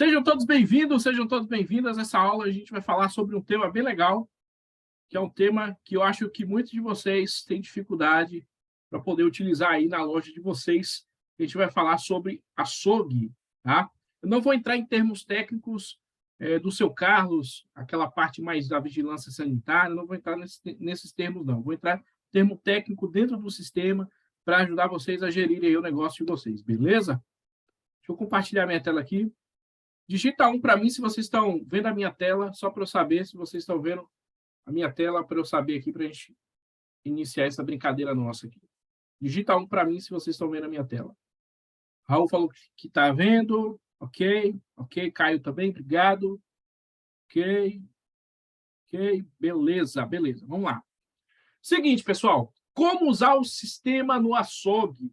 Sejam todos bem-vindos, sejam todas bem-vindas. Nessa aula a gente vai falar sobre um tema bem legal, que é um tema que eu acho que muitos de vocês têm dificuldade para poder utilizar aí na loja de vocês. A gente vai falar sobre açougue, tá? Eu não vou entrar em termos técnicos do seu Carlos, aquela parte mais da vigilância sanitária, não vou entrar nesses termos, não. Vou entrar em termo técnico dentro do sistema para ajudar vocês a gerirem aí o negócio de vocês, beleza? Deixa eu compartilhar minha tela aqui. Digita 1 para mim se vocês estão vendo a minha tela, só para eu saber se vocês estão vendo a minha tela, para eu saber aqui, para a gente iniciar essa brincadeira nossa aqui. Digita 1 para mim se vocês estão vendo a minha tela. Raul falou que está vendo. Ok. Caio também, obrigado. Ok. Beleza. Vamos lá. Seguinte, pessoal. Como usar o sistema no açougue?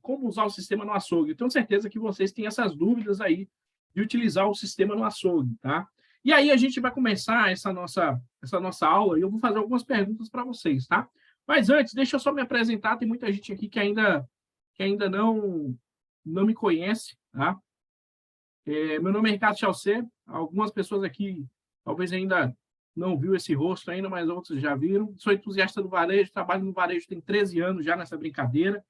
Eu tenho certeza que vocês têm essas dúvidas aí de utilizar o sistema no açougue, tá? E aí a gente vai começar essa nossa aula e eu vou fazer algumas perguntas para vocês, tá? Mas antes, deixa eu só me apresentar, tem muita gente aqui que ainda não me conhece, tá? Meu nome é Ricardo Chaucer, algumas pessoas aqui talvez ainda não viu esse rosto ainda, mas outros já viram. Sou entusiasta do varejo, trabalho no varejo tem 13 anos já nessa brincadeira.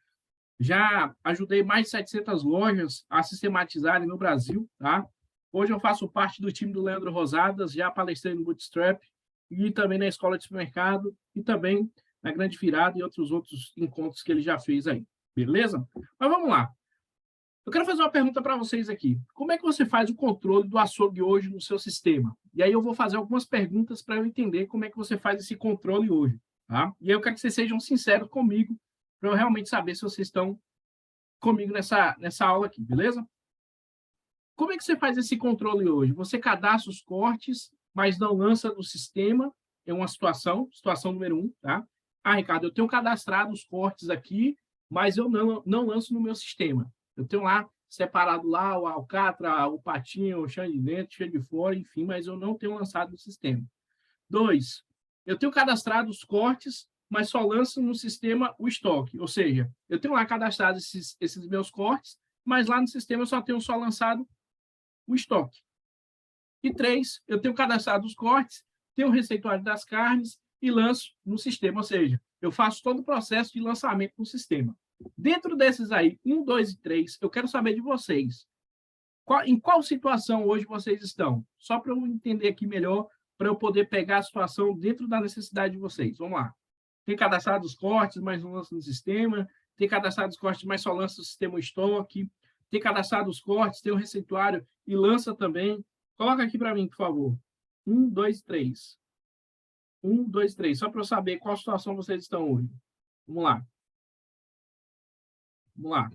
Já ajudei mais de 700 lojas a sistematizarem no Brasil, tá? Hoje eu faço parte do time do Leandro Rosadas, já palestrei no Bootstrap e também na Escola de Supermercado e também na Grande Virada e outros encontros que ele já fez aí, beleza? Mas vamos lá. Eu quero fazer uma pergunta para vocês aqui. Como é que você faz o controle do açougue hoje no seu sistema? E aí eu vou fazer algumas perguntas para eu entender como é que você faz esse controle hoje, tá? E aí eu quero que vocês sejam sinceros comigo para eu realmente saber se vocês estão comigo nessa aula aqui, beleza? Como é que você faz esse controle hoje? Você cadastra os cortes, mas não lança no sistema, é uma situação número 1, tá? Ah, Ricardo, eu tenho cadastrado os cortes aqui, mas eu não lanço no meu sistema. Eu tenho lá, separado lá, o alcatra, o patinho, o cheio de dentro, cheio de fora, enfim, mas eu não tenho lançado no sistema. 2, eu tenho cadastrado os cortes, mas só lanço no sistema o estoque. Ou seja, eu tenho lá cadastrado esses meus cortes, mas lá no sistema eu só tenho lançado o estoque. E 3, eu tenho cadastrado os cortes, tenho o receituário das carnes e lanço no sistema. Ou seja, eu faço todo o processo de lançamento no sistema. Dentro desses aí, 1, 2 e 3, eu quero saber de vocês. Em qual situação hoje vocês estão? Só para eu entender aqui melhor, para eu poder pegar a situação dentro da necessidade de vocês. Vamos lá. Tem cadastrado os cortes, mas não lança no sistema. Tem cadastrado os cortes, mas só lança no sistema estoque. Tem cadastrado os cortes, tem o receituário e lança também. Coloca aqui para mim, por favor. 1, 2, 3. 1, 2, 3. Só para eu saber qual situação vocês estão hoje. Vamos lá.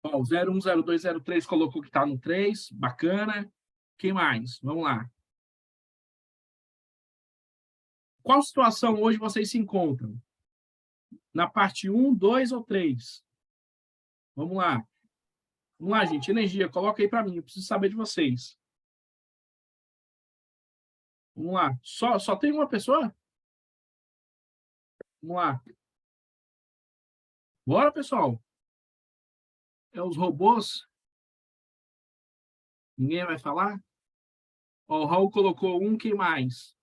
Ó, o 01, 02, 03 colocou que está no 3. Bacana. Quem mais? Vamos lá. Qual situação hoje vocês se encontram? Na parte 1, 2 ou 3? Vamos lá. Vamos lá, gente. Energia, coloca aí para mim. Eu preciso saber de vocês. Vamos lá. Só tem uma pessoa? Vamos lá. Bora, pessoal. É os robôs? Ninguém vai falar? Ó, o Raul colocou 1, quem mais?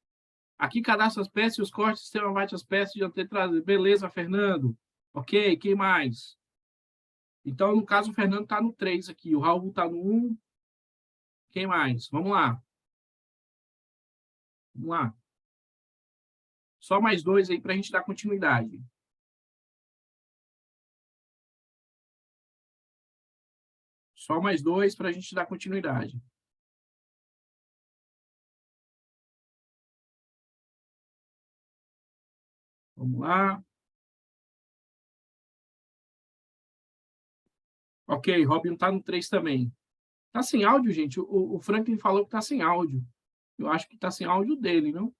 Aqui cadastra as peças e os cortes, o sistema bate as peças de ter trazido. Beleza, Fernando. Ok, quem mais? Então, no caso, o Fernando está no 3 aqui. O Raul está no 1. Quem mais? Vamos lá. Só mais 2 aí para a gente dar continuidade. Só mais 2 para a gente dar continuidade. Vamos lá. Ok, Robin está no 3 também. Está sem áudio, gente? O Franklin falou que está sem áudio. Eu acho que está sem áudio dele, não?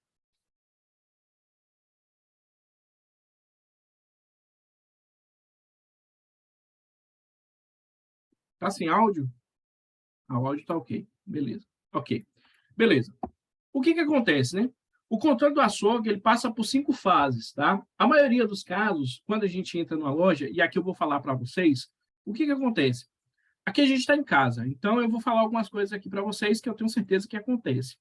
Está sem áudio? Ah, o áudio está ok. Beleza. Ok. Beleza. O que acontece, né? O controle do açougue ele passa por 5 fases, tá? A maioria dos casos, quando a gente entra numa loja, e aqui eu vou falar para vocês, o que acontece? Aqui a gente está em casa, então eu vou falar algumas coisas aqui para vocês que eu tenho certeza que acontece.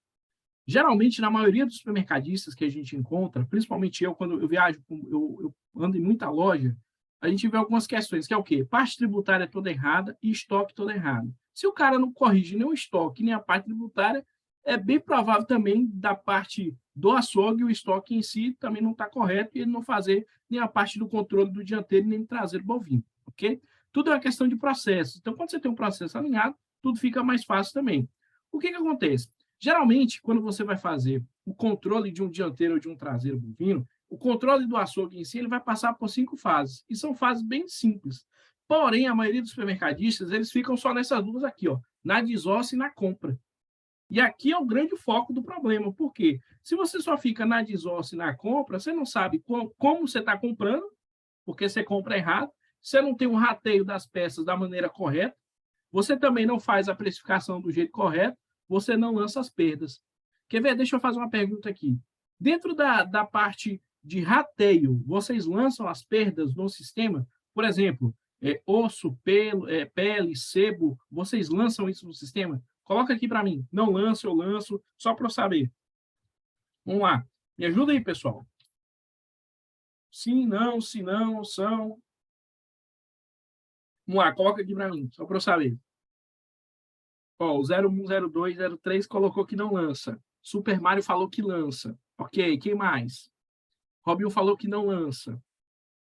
Geralmente, na maioria dos supermercadistas que a gente encontra, principalmente eu, quando eu viajo, eu ando em muita loja, a gente vê algumas questões, que é o quê? Parte tributária toda errada e estoque todo errado. Se o cara não corrige nem o estoque, nem a parte tributária, é bem provável também da parte do açougue, o estoque em si também não está correto e ele não fazer nem a parte do controle do dianteiro nem do traseiro bovino, ok? Tudo é uma questão de processo. Então, quando você tem um processo alinhado, tudo fica mais fácil também. O que acontece? Geralmente, quando você vai fazer o controle de um dianteiro ou de um traseiro bovino, o controle do açougue em si ele vai passar por 5 fases, e são fases bem simples. Porém, a maioria dos supermercadistas, eles ficam só nessas duas aqui, ó, na desossa e na compra. E aqui é o grande foco do problema, porque se você só fica na desossa e na compra, você não sabe como você está comprando, porque você compra errado, você não tem um rateio das peças da maneira correta, você também não faz a precificação do jeito correto, você não lança as perdas. Quer ver? Deixa eu fazer uma pergunta aqui. Dentro da parte de rateio, vocês lançam as perdas no sistema? Por exemplo, osso, pele, sebo, vocês lançam isso no sistema? Coloca aqui para mim. Não lanço, eu lanço, só para eu saber. Vamos lá. Me ajuda aí, pessoal. Sim, não, se não, são. Vamos lá, coloca aqui para mim, só para eu saber. Ó, o 01, 02, 03 colocou que não lança. Super Mario falou que lança. Ok, quem mais? Robinho falou que não lança.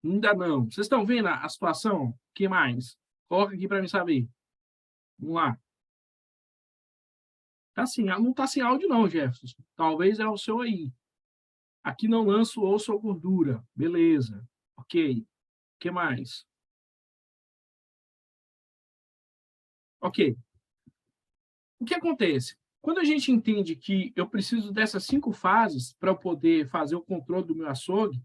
Ainda não. Vocês estão vendo a situação? Quem mais? Coloca aqui para mim saber. Vamos lá. Tá assim, não tá sem áudio não, Jefferson. Talvez é o seu aí. Aqui não lanço osso ou gordura. Beleza. Ok. Que mais? Ok. O que acontece? Quando a gente entende que eu preciso dessas 5 fases para eu poder fazer o controle do meu açougue,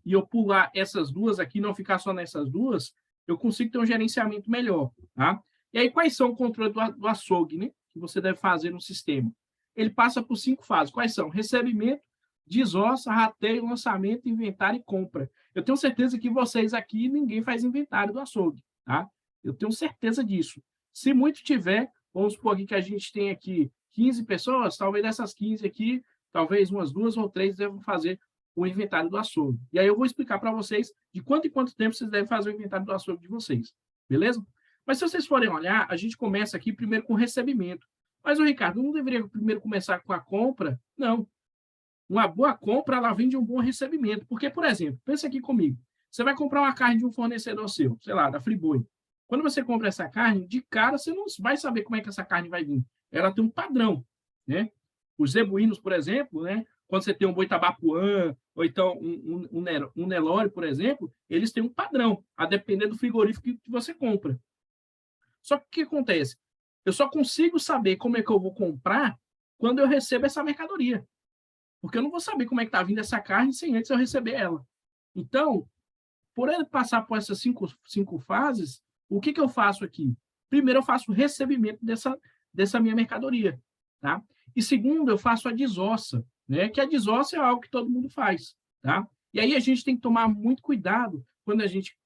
e eu pular essas duas aqui, não ficar só nessas duas, eu consigo ter um gerenciamento melhor. Tá? E aí, quais são o controle do açougue, né? Que você deve fazer no sistema? Ele passa por 5 fases. Quais são? Recebimento, desossa, rateio, lançamento, inventário e compra. Eu tenho certeza que vocês aqui, ninguém faz inventário do açougue. Tá? Eu tenho certeza disso. Se muito tiver, vamos supor aqui que a gente tem aqui 15 pessoas, talvez dessas 15 aqui, talvez umas 2 ou 3 devam fazer o inventário do açougue. E aí eu vou explicar para vocês de quanto em quanto tempo vocês devem fazer o inventário do açougue de vocês. Beleza? Mas se vocês forem olhar, a gente começa aqui primeiro com o recebimento. Mas, o Ricardo, não deveria primeiro começar com a compra? Não. Uma boa compra, ela vem de um bom recebimento. Porque, por exemplo, pensa aqui comigo. Você vai comprar uma carne de um fornecedor seu, sei lá, da Friboi. Quando você compra essa carne, de cara você não vai saber como é que essa carne vai vir. Ela tem um padrão, né? Os zebuínos, por exemplo, né? Quando você tem um boi tabapuã, ou então um Nelore, por exemplo, eles têm um padrão, a depender do frigorífico que você compra. Só que o que acontece? Eu só consigo saber como é que eu vou comprar quando eu recebo essa mercadoria. Porque eu não vou saber como é que está vindo essa carne sem antes eu receber ela. Então, por ele passar por essas cinco fases, o que eu faço aqui? Primeiro, eu faço o recebimento dessa minha mercadoria. Tá? E segundo, eu faço a desossa, né? Que a desossa é algo que todo mundo faz. Tá? E aí a gente tem que tomar muito cuidado quando a gente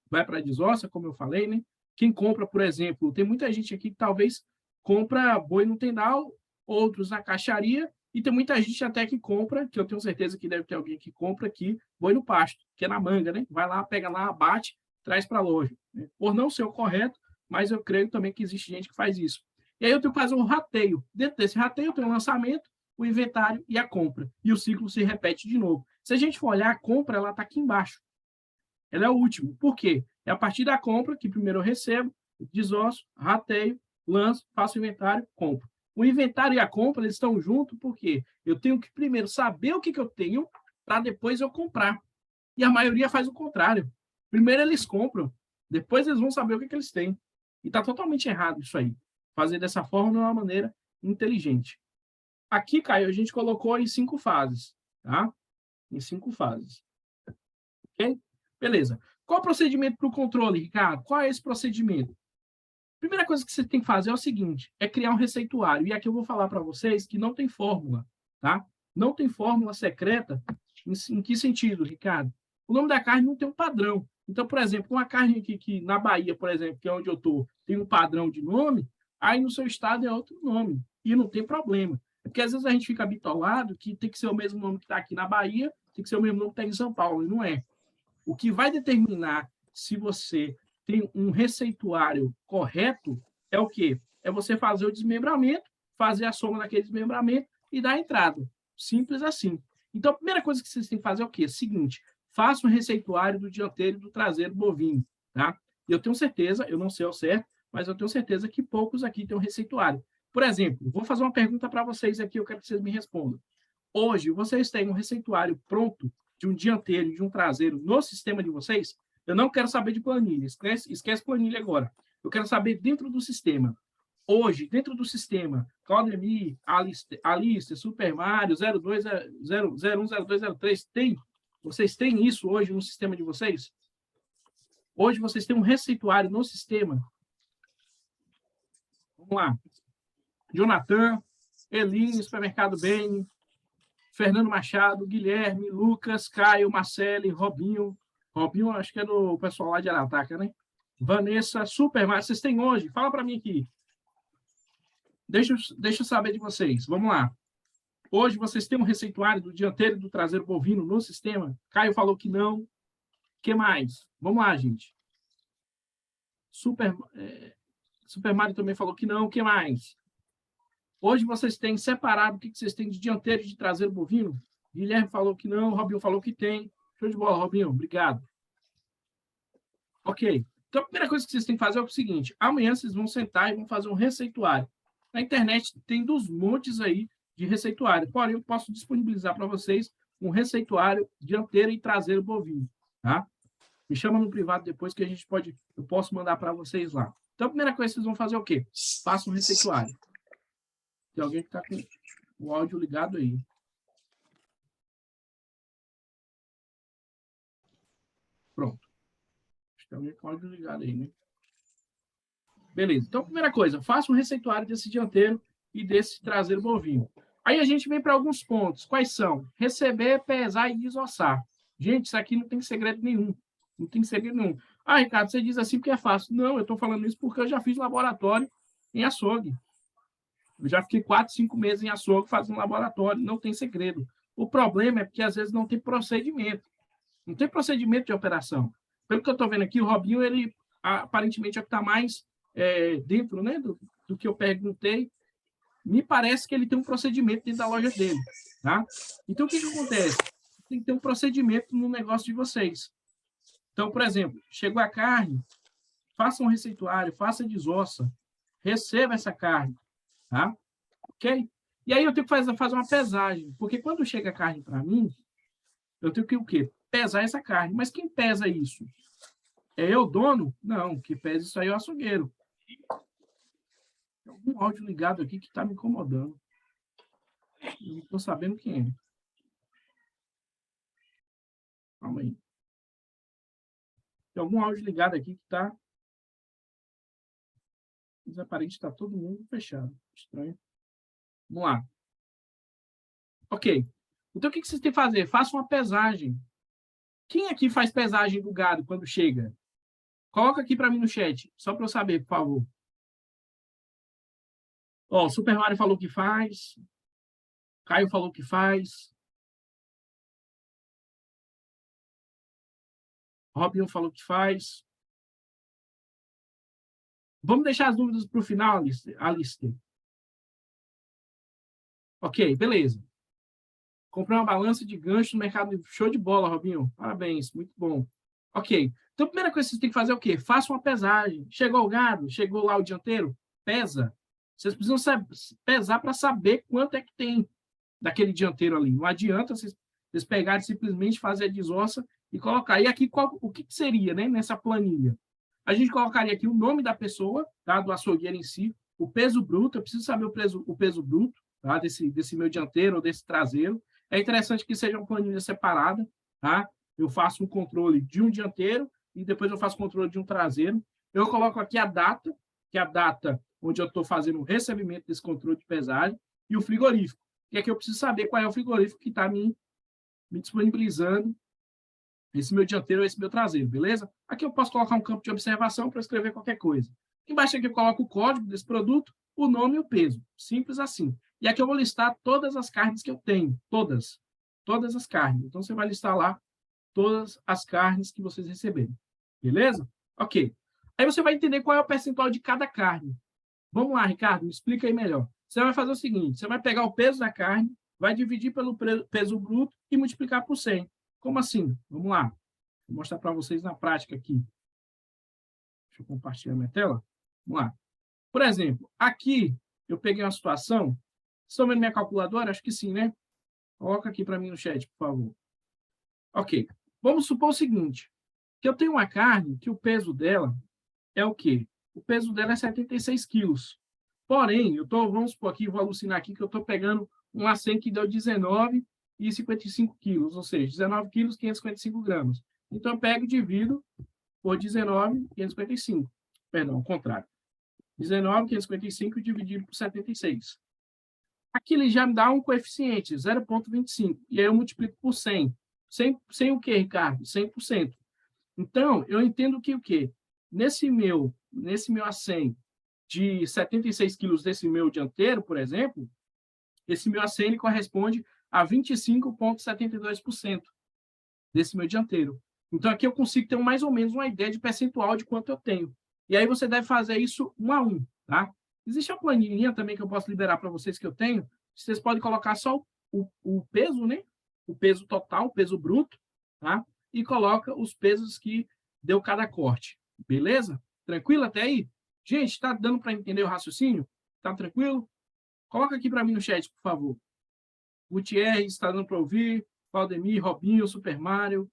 vai para a desossa, como eu falei, né? Quem compra, por exemplo, tem muita gente aqui que talvez compra boi no tendal, outros na caixaria, e tem muita gente até que compra, que eu tenho certeza que deve ter alguém que compra aqui, boi no pasto, que é na manga, né? Vai lá, pega lá, abate, traz para a loja. Né? Por não ser o correto, mas eu creio também que existe gente que faz isso. E aí eu tenho que fazer um rateio. Dentro desse rateio, eu tenho o lançamento, o inventário e a compra. E o ciclo se repete de novo. Se a gente for olhar, a compra ela está aqui embaixo. Ela é o último. Por quê? É a partir da compra que primeiro eu recebo, desosso, rateio, lanço, faço o inventário, compro. O inventário e a compra eles estão juntos porque eu tenho que primeiro saber o que eu tenho para depois eu comprar. E a maioria faz o contrário. Primeiro eles compram, depois eles vão saber o que eles têm. E está totalmente errado isso aí. Fazer dessa forma de uma maneira inteligente. Aqui, Caio, a gente colocou em 5 fases. Tá? Em 5 fases. Ok? Beleza. Qual o procedimento para o controle, Ricardo? Qual é esse procedimento? Primeira coisa que você tem que fazer é o seguinte, é criar um receituário. E aqui eu vou falar para vocês que não tem fórmula, tá? Não tem fórmula secreta. Em que sentido, Ricardo? O nome da carne não tem um padrão. Então, por exemplo, uma carne que na Bahia, por exemplo, que é onde eu estou, tem um padrão de nome, aí no seu estado é outro nome, e não tem problema. Porque às vezes a gente fica bitolado que tem que ser o mesmo nome que está aqui na Bahia, tem que ser o mesmo nome que está em São Paulo, e não é. O que vai determinar se você tem um receituário correto é o quê? É você fazer o desmembramento, fazer a soma daquele desmembramento e dar a entrada. Simples assim. Então, a primeira coisa que vocês têm que fazer é o quê? Seguinte, faça um receituário do dianteiro e do traseiro bovino, tá? E eu tenho certeza, eu não sei ao certo, mas eu tenho certeza que poucos aqui têm um receituário. Por exemplo, vou fazer uma pergunta para vocês aqui, eu quero que vocês me respondam. Hoje, vocês têm um receituário pronto de um dianteiro e de um traseiro no sistema de vocês? Eu não quero saber de planilha, esquece planilha agora. Eu quero saber dentro do sistema. Hoje, dentro do sistema, Claudemir, Alistair, Super Mario, 02, 01, 02, 03, tem? Vocês têm isso hoje no sistema de vocês? Hoje vocês têm um receituário no sistema. Vamos lá. Jonathan, Eline, Supermercado Bem, Fernando Machado, Guilherme, Lucas, Caio, Marcele, Robinho. Robinho, acho que é do pessoal lá de Arataca, né? Vanessa, Super Mario. Vocês têm hoje? Fala para mim aqui. Deixa eu saber de vocês. Vamos lá. Hoje vocês têm um receituário do dianteiro e do traseiro bovino no sistema? Caio falou que não. O que mais? Vamos lá, gente. Super Mario também falou que não. O que mais? Hoje vocês têm separado o que vocês têm de dianteiro e de traseiro bovino? Guilherme falou que não. Robinho falou que tem. Show de bola, Robinho. Obrigado. Ok. Então, a primeira coisa que vocês têm que fazer é o seguinte. Amanhã vocês vão sentar e vão fazer um receituário. Na internet tem dos montes aí de receituário. Porém, eu posso disponibilizar para vocês um receituário dianteiro e traseiro bovino, tá? Me chama no privado depois que eu posso mandar para vocês lá. Então, a primeira coisa que vocês vão fazer é o quê? Faça um receituário. Tem alguém que está com o áudio ligado aí. Pronto. Acho que tem alguém com o áudio ligado aí, né? Beleza. Então, primeira coisa, faça um receituário desse dianteiro e desse traseiro bovino. Aí a gente vem para alguns pontos. Quais são? Receber, pesar e desossar. Gente, isso aqui não tem segredo nenhum. Não tem segredo nenhum. Ah, Ricardo, você diz assim porque é fácil. Não, eu estou falando isso porque eu já fiz laboratório em açougue. Eu já fiquei 4, 5 meses em açougue fazendo laboratório. Não tem segredo. O problema é porque às vezes não tem procedimento. Não tem procedimento de operação. Pelo que eu estou vendo aqui, o Robinho, ele aparentemente é o que está mais dentro, né, do que eu perguntei. Me parece que ele tem um procedimento dentro da loja dele, tá? Então, o que acontece? Tem que ter um procedimento no negócio de vocês. Então, por exemplo, chegou a carne, faça um receituário, faça desossa, receba essa carne, tá? Ok? E aí eu tenho que fazer uma pesagem, porque quando chega a carne para mim, eu tenho que o quê? Pesar essa carne. Mas quem pesa isso? É eu, dono? Não, que pesa isso aí é o açougueiro. Tem algum áudio ligado aqui que está me incomodando. Eu não estou sabendo quem é. Calma aí. Tem algum áudio ligado aqui que está... Mas aparentemente está todo mundo fechado. Estranho. Vamos lá. Ok. Então, o que vocês têm que fazer? Faça uma pesagem. Quem aqui faz pesagem do gado quando chega? Coloca aqui para mim no chat, só para eu saber, por favor. Ó, o Super Mario falou que faz. Caio falou que faz. Robinho falou que faz. Vamos deixar as dúvidas para o final, Alistair. Ok, beleza. Comprei uma balança de gancho no mercado. Show de bola, Robinho. Parabéns, muito bom. Ok. Então, a primeira coisa que vocês têm que fazer é o quê? Faça uma pesagem. Chegou o gado? Chegou lá o dianteiro? Pesa. Vocês precisam pesar para saber quanto é que tem daquele dianteiro ali. Não adianta vocês pegarem simplesmente fazer a desossa e colocar. E aqui, o que seria, né, nessa planilha? A gente colocaria aqui o nome da pessoa, tá, do açougueiro em si, o peso bruto, eu preciso saber o peso bruto, tá, desse meu dianteiro ou desse traseiro. É interessante que seja uma planilha separada, tá? Eu faço um controle de um dianteiro e depois eu faço controle de um traseiro. Eu coloco aqui a data, que é a data onde eu estou fazendo o recebimento desse controle de pesagem, e o frigorífico, que é que eu preciso saber qual é o frigorífico que está me disponibilizando esse meu dianteiro ou esse meu traseiro, beleza? Aqui eu posso colocar um campo de observação para escrever qualquer coisa. Embaixo aqui eu coloco o código desse produto, o nome e o peso. Simples assim. E aqui eu vou listar todas as carnes que eu tenho. Todas. Todas as carnes. Então, você vai listar lá todas as carnes que vocês receberem. Beleza? Ok. Aí você vai entender qual é o percentual de cada carne. Vamos lá, Ricardo, me explica aí melhor. Você vai fazer o seguinte, você vai pegar o peso da carne, vai dividir pelo peso bruto e multiplicar por 100. Como assim? Vamos lá. Vou mostrar para vocês na prática aqui. Deixa eu compartilhar minha tela. Vamos lá. Por exemplo, aqui eu peguei uma situação. Vocês estão vendo minha calculadora? Acho que sim, né? Coloca aqui para mim no chat, por favor. Ok. Vamos supor o seguinte, que eu tenho uma carne que o peso dela é o quê? O peso dela é 76 quilos. Porém, vamos supor aqui, vou alucinar aqui, que eu estou pegando um A100 que deu 19,55 quilos, ou seja, 19 quilos, 555 gramas. Então, eu pego e divido por 19,555. Perdão, ao contrário. 19,555 dividido por 76. Aqui ele já me dá um coeficiente, 0,25. E aí eu multiplico por 100. 100 o quê, Ricardo? 100%. Então, eu entendo que o quê? Nesse meu A100 de 76 quilos desse meu dianteiro, por exemplo, esse meu A100 ele corresponde a 25,72% desse meu dianteiro. Então, aqui eu consigo ter mais ou menos uma ideia de percentual de quanto eu tenho. E aí você deve fazer isso 1 a 1, tá? Existe a planilhinha também que eu posso liberar para vocês que eu tenho. Vocês podem colocar só o peso, né? O peso total, o peso bruto, tá? E coloca os pesos que deu cada corte. Beleza? Tranquilo até aí? Gente, está dando para entender o raciocínio? Tá tranquilo? Coloca aqui para mim no chat, por favor. Gutierrez, está dando para ouvir. Valdemir, Robinho, Super Mario.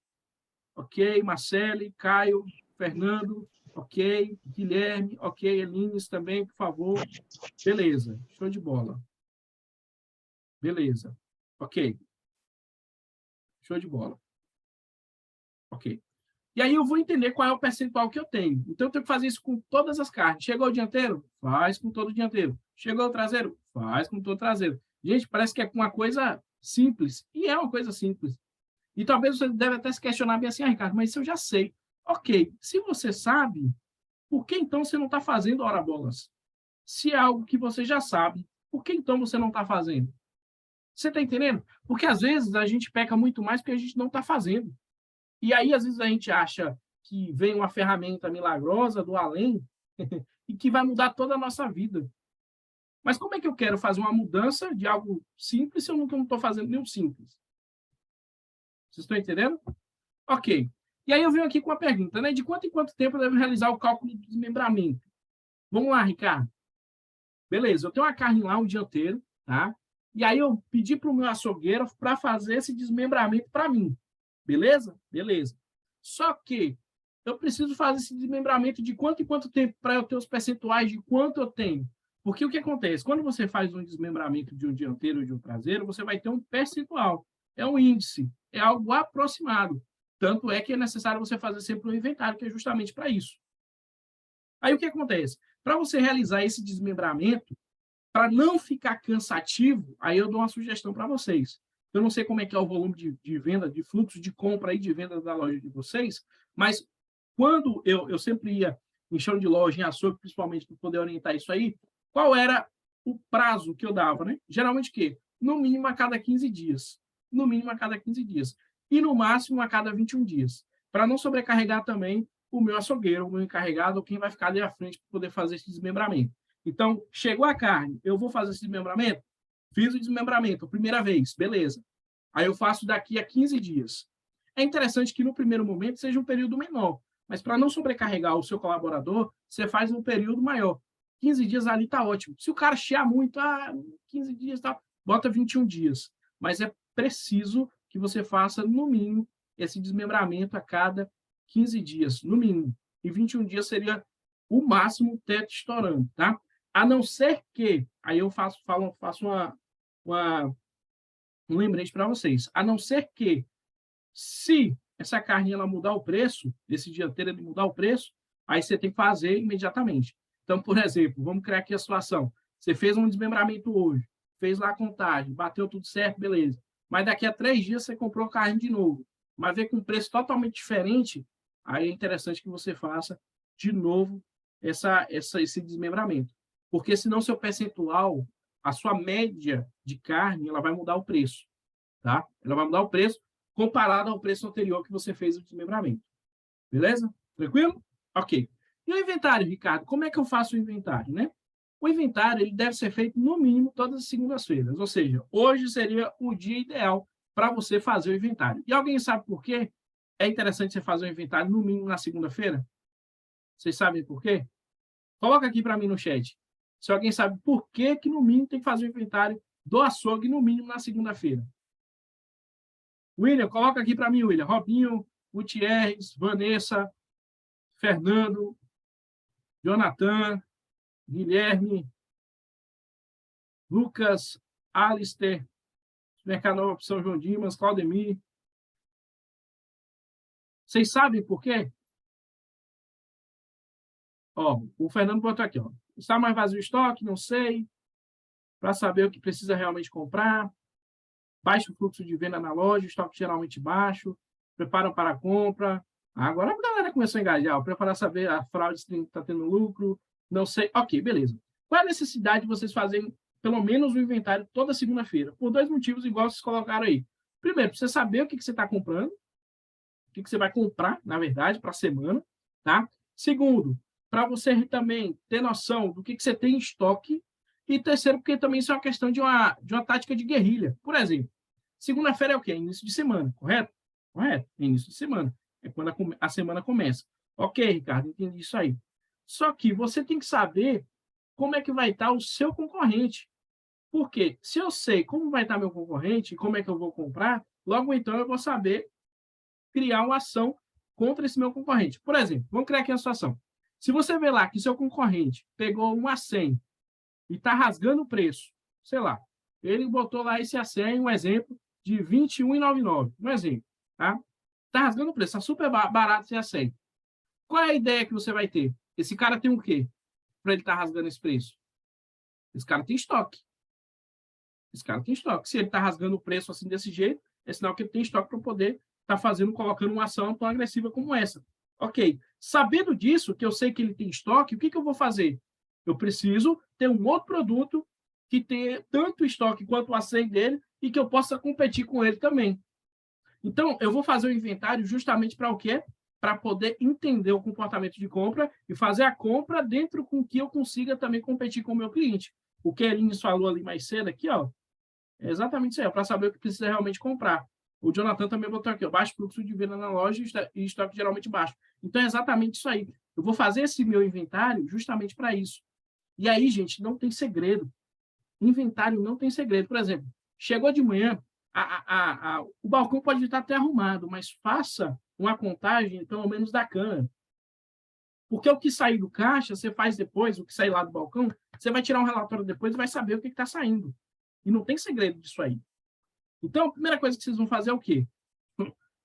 Ok. Marcele, Caio, Fernando. Ok. Guilherme. Ok. Elines também, por favor. Beleza. Show de bola. Beleza. Ok. Show de bola. Ok. E aí eu vou entender qual é o percentual que eu tenho. Então, eu tenho que fazer isso com todas as carnes. Chegou o dianteiro? Faz com todo o dianteiro. Chegou o traseiro? Faz com todo o traseiro. Gente, parece que é uma coisa simples. E é uma coisa simples. E talvez você deve até se questionar bem assim, Ricardo, mas isso eu já sei. Ok, se você sabe, por que então você não está fazendo ora bolas? Se é algo que você já sabe, por que então você não está fazendo? Você está entendendo? Porque às vezes a gente peca muito mais porque a gente não está fazendo. E aí, às vezes, a gente acha que vem uma ferramenta milagrosa do além e que vai mudar toda a nossa vida. Mas como é que eu quero fazer uma mudança de algo simples se eu não estou fazendo nenhum simples? Vocês estão entendendo? Ok. E aí eu venho aqui com uma pergunta, né? De quanto em quanto tempo eu devo realizar o cálculo do desmembramento? Vamos lá, Ricardo. Beleza, eu tenho uma carne lá, um dianteiro, tá? E aí eu pedi para o meu açougueiro para fazer esse desmembramento para mim. Beleza? Beleza. Só que eu preciso fazer esse desmembramento de quanto em quanto tempo para eu ter os percentuais de quanto eu tenho. Porque o que acontece? Quando você faz um desmembramento de um dianteiro ou de um traseiro, você vai ter um percentual. É um índice. É algo aproximado. Tanto é que é necessário você fazer sempre um inventário, que é justamente para isso. Aí o que acontece? Para você realizar esse desmembramento, para não ficar cansativo, aí eu dou uma sugestão para vocês. Eu não sei como é que é o volume de venda, de fluxo de compra e de venda da loja de vocês, mas quando eu sempre ia em chão de loja, em açougue, principalmente para poder orientar isso aí, qual era o prazo que eu dava, né? Geralmente o quê? No mínimo a cada 15 dias. No mínimo a cada 15 dias. E no máximo a cada 21 dias. Para não sobrecarregar também o meu açougueiro, o meu encarregado, ou quem vai ficar ali à frente para poder fazer esse desmembramento. Então, chegou a carne, eu vou fazer esse desmembramento? Fiz o desmembramento, primeira vez, beleza. Aí eu faço daqui a 15 dias. É interessante que no primeiro momento seja um período menor, mas para não sobrecarregar o seu colaborador, você faz um período maior. 15 dias ali está ótimo. Se o cara chiar muito, 15 dias, tá, bota 21 dias. Mas é preciso que você faça, no mínimo, esse desmembramento a cada 15 dias, no mínimo. E 21 dias seria o máximo teto estourando, tá? A não ser que, aí eu faço um lembrete para vocês, a não ser que, se essa carne ela mudar o preço, esse dianteiro ele mudar o preço, aí você tem que fazer imediatamente. Então, por exemplo, vamos criar aqui a situação. Você fez um desmembramento hoje, fez lá a contagem, bateu tudo certo, beleza. Mas daqui a 3 dias você comprou carne de novo. mas vê com um preço totalmente diferente, aí é interessante que você faça de novo esse desmembramento. Porque senão seu percentual, a sua média de carne, ela vai mudar o preço, tá? Ela vai mudar o preço comparado ao preço anterior que você fez o desmembramento. Beleza? Tranquilo? Ok. E o inventário, Ricardo? Como é que eu faço o inventário, né? O inventário ele deve ser feito no mínimo todas as segundas-feiras, ou seja, hoje seria o dia ideal para você fazer o inventário. E alguém sabe por quê? É interessante você fazer o inventário no mínimo na segunda-feira? Vocês sabem por quê? Coloca aqui para mim no chat. Se alguém sabe por que no mínimo tem que fazer o inventário do açougue no mínimo na segunda-feira. William, coloca aqui para mim, William. Robinho, Gutierrez, Vanessa, Fernando, Jonathan, Guilherme, Lucas, Alister, Mercado Opção João Dimas, Claudemir. Vocês sabem por quê? Ó, o Fernando botou aqui, ó. Está mais vazio o estoque? Não sei. Para saber o que precisa realmente comprar. Baixo fluxo de venda na loja, estoque geralmente baixo. Preparam para a compra. Agora a galera começou a engajar. Preparar saber a fraude se está tendo lucro. Não sei. Ok, beleza. Qual é a necessidade de vocês fazerem pelo menos o inventário toda segunda-feira? Por dois motivos, igual vocês colocaram aí. Primeiro, para você saber o que você está comprando, o que você vai comprar, na verdade, para a semana. Tá? Segundo, para você também ter noção do que você tem em estoque. E terceiro, porque também isso é uma questão de uma tática de guerrilha. Por exemplo, segunda-feira é o quê? É início de semana, correto? Correto, é início de semana. É quando a semana começa. Ok, Ricardo, entendi isso aí. Só que você tem que saber como é que vai estar o seu concorrente. Porque se eu sei como vai estar meu concorrente e como é que eu vou comprar, logo então eu vou saber criar uma ação contra esse meu concorrente. Por exemplo, vamos criar aqui uma situação. Se você vê lá que seu concorrente pegou um A100 e está rasgando o preço, sei lá, ele botou lá esse A100, um exemplo, de R$ 21,99, um exemplo, tá? Está rasgando o preço, está super barato esse A100. Qual é a ideia que você vai ter? Esse cara tem o quê para ele estar rasgando esse preço? Esse cara tem estoque. Esse cara tem estoque. Se ele está rasgando o preço assim desse jeito, é sinal que ele tem estoque para poder estar colocando uma ação tão agressiva como essa. Ok. Sabendo disso, que eu sei que ele tem estoque, o que eu vou fazer? Eu preciso ter um outro produto que tenha tanto estoque quanto o A100 dele e que eu possa competir com ele também. Então, eu vou fazer o inventário justamente para o quê? Para poder entender o comportamento de compra e fazer a compra dentro com que eu consiga também competir com o meu cliente. O que a Elinhos falou ali mais cedo, aqui, ó, é exatamente isso aí, para saber o que precisa realmente comprar. O Jonathan também botou aqui, ó, baixo fluxo de venda na loja e estoque geralmente baixo. Então, é exatamente isso aí. Eu vou fazer esse meu inventário justamente para isso. E aí, gente, não tem segredo. Inventário não tem segredo. Por exemplo, chegou de manhã, o balcão pode estar até arrumado, mas faça uma contagem, pelo menos, da cana. Porque o que sair do caixa, você faz depois, o que sair lá do balcão, você vai tirar um relatório depois e vai saber o que está saindo. E não tem segredo disso aí. Então, a primeira coisa que vocês vão fazer é o quê?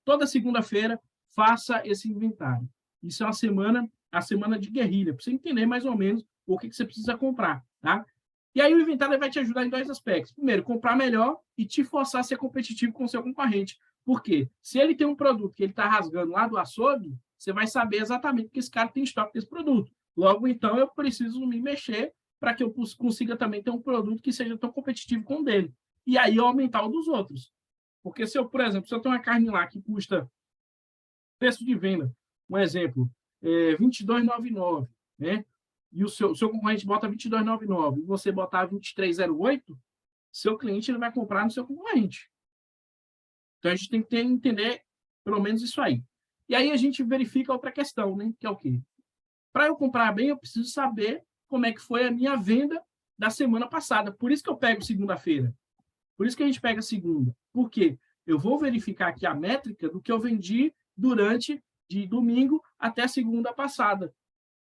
Toda segunda-feira, faça esse inventário. Isso é a semana de guerrilha, para você entender mais ou menos o que você precisa comprar, tá? E aí o inventário vai te ajudar em dois aspectos. Primeiro, comprar melhor e te forçar a ser competitivo com o seu concorrente. Por quê? Se ele tem um produto que ele está rasgando lá do açougue, você vai saber exatamente que esse cara tem estoque desse produto. Logo, então, eu preciso me mexer para que eu consiga também ter um produto que seja tão competitivo com o dele. E aí aumentar o dos outros. Porque se eu, por exemplo, se eu tenho uma carne lá que custa preço de venda, um exemplo, R$ 22,99, né? E o seu concorrente bota R$ 22,99 e você botar R$ 23,08, seu cliente ele vai comprar no seu concorrente. Então, a gente tem que entender pelo menos isso aí. E aí a gente verifica outra questão, né? Que é o quê? Para eu comprar bem, eu preciso saber como é que foi a minha venda da semana passada. Por isso que eu pego segunda-feira. Por isso que a gente pega segunda. Por quê? Eu vou verificar aqui a métrica do que eu vendi durante de domingo até a segunda passada.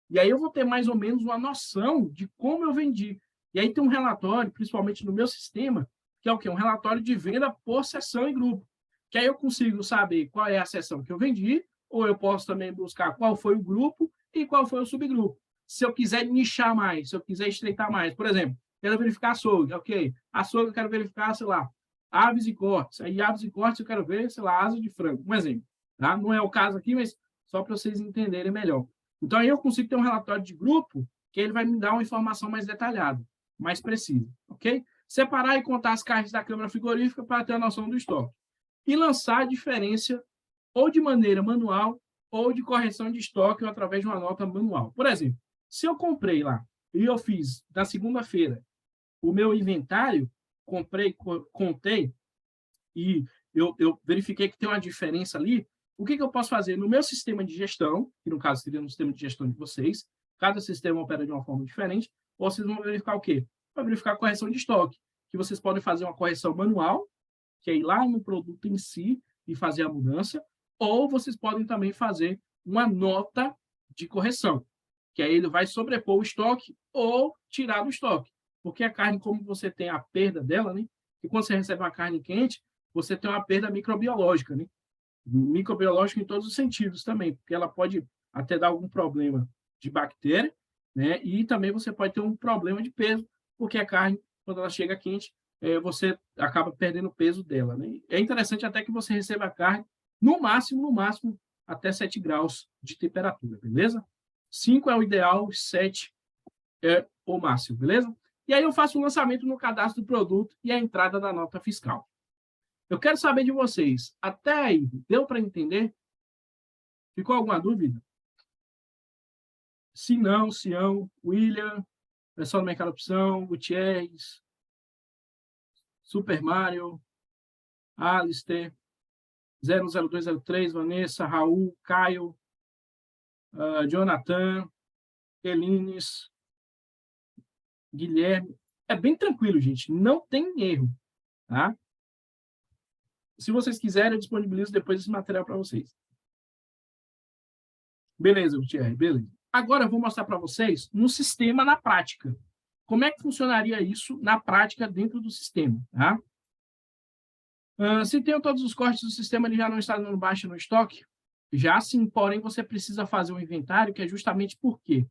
E aí eu vou ter mais ou menos uma noção de como eu vendi. E aí tem um relatório, principalmente no meu sistema, que é o quê? Um relatório de venda por sessão e grupo. Que aí eu consigo saber qual é a sessão que eu vendi, ou eu posso também buscar qual foi o grupo e qual foi o subgrupo. Se eu quiser nichar mais, se eu quiser estreitar mais. Por exemplo, quero verificar açougue, ok. Açougue eu quero verificar, sei lá, aves e cortes. Aí, aves e cortes, eu quero ver, sei lá, asa de frango. Um exemplo. Tá? Não é o caso aqui, mas só para vocês entenderem melhor. Então, aí eu consigo ter um relatório de grupo que ele vai me dar uma informação mais detalhada, mais precisa, ok? Separar e contar as caixas da câmara frigorífica para ter a noção do estoque. E lançar a diferença ou de maneira manual ou de correção de estoque ou através de uma nota manual. Por exemplo, se eu comprei lá e eu fiz na segunda-feira o meu inventário, contei e eu verifiquei que tem uma diferença ali, o que eu posso fazer? No meu sistema de gestão, que no caso seria no sistema de gestão de vocês, cada sistema opera de uma forma diferente, vocês vão verificar o quê? Vai verificar a correção de estoque, que vocês podem fazer uma correção manual, que é ir lá no produto em si e fazer a mudança, ou vocês podem também fazer uma nota de correção, que aí ele vai sobrepor o estoque ou tirar do estoque. Porque a carne, como você tem a perda dela, né? E quando você recebe uma carne quente, você tem uma perda microbiológica, né? Microbiológica em todos os sentidos também, porque ela pode até dar algum problema de bactéria, né? E também você pode ter um problema de peso, porque a carne, quando ela chega quente, você acaba perdendo o peso dela, né? É interessante até que você receba a carne no máximo, até 7 graus de temperatura, beleza? 5 é o ideal, 7 é o máximo, beleza? E aí eu faço o lançamento no cadastro do produto e a entrada da nota fiscal. Eu quero saber de vocês, até aí, deu para entender? Ficou alguma dúvida? Se não, Sião, William, pessoal do Mercado Opção, Gutierrez, Super Mario, Alistair, 00203, Vanessa, Raul, Caio, Jonathan, Elines, Guilherme. É bem tranquilo, gente. Não tem erro. Tá? Se vocês quiserem, eu disponibilizo depois esse material para vocês. Beleza, Gutierrez, beleza. Agora eu vou mostrar para vocês no sistema, na prática. Como é que funcionaria isso na prática dentro do sistema? Tá? Se tem todos os cortes do sistema, ele já não está dando baixa no estoque? Já sim, porém você precisa fazer um inventário, que é justamente por quê?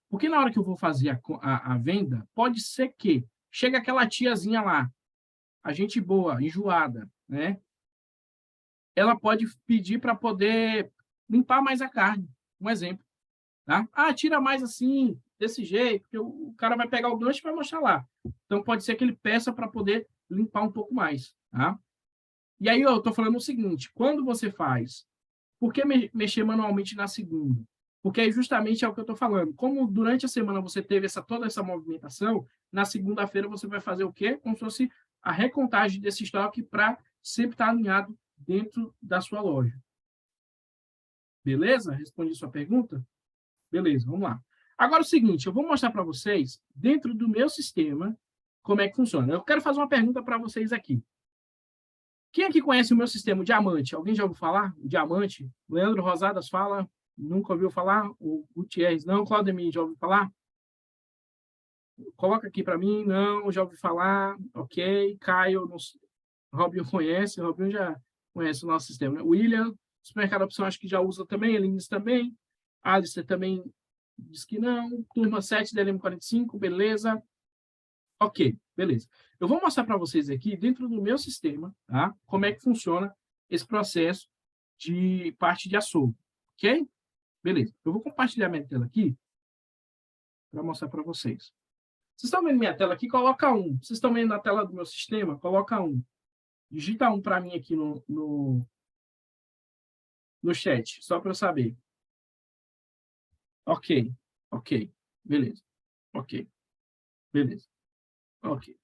Porque na hora que eu vou fazer a venda, pode ser que chegue aquela tiazinha lá, a gente boa, enjoada, né? Ela pode pedir para poder limpar mais a carne. Um exemplo. Tá? Tira mais assim, desse jeito, porque o cara vai pegar o gancho e vai mostrar lá. Então, pode ser que ele peça para poder limpar um pouco mais. Tá? E aí, eu estou falando o seguinte, quando você faz, por que mexer manualmente na segunda? Porque aí justamente é o que eu estou falando. Como durante a semana você teve toda essa movimentação, na segunda-feira você vai fazer o quê? Como se fosse a recontagem desse estoque para sempre estar alinhado dentro da sua loja. Beleza? Respondi sua pergunta? Beleza, vamos lá. Agora é o seguinte, eu vou mostrar para vocês, dentro do meu sistema, como é que funciona. Eu quero fazer uma pergunta para vocês aqui. Quem aqui conhece o meu sistema Diamante? Alguém já ouviu falar? Diamante? Leandro Rosadas fala? Nunca ouviu falar? O Gutierrez não? Claudemir, já ouviu falar? Coloca aqui para mim. Não, já ouvi falar. Ok. Caio, não... Robinho conhece. Robinho já conhece o nosso sistema. Né? William, Supermercado Opção, acho que já usa também. Elines também. Alistair também diz que não. Turma 7 da LM45, beleza. Ok, beleza. Eu vou mostrar para vocês aqui, dentro do meu sistema, tá? Como é que funciona esse processo de parte de açougue, ok? Beleza. Eu vou compartilhar minha tela aqui para mostrar para vocês. Vocês estão vendo minha tela aqui? Coloca 1. Vocês estão vendo a tela do meu sistema? Coloca 1. Digita 1 para mim aqui no chat, só para eu saber. Ok, ok, beleza. Ok, beleza. Ok.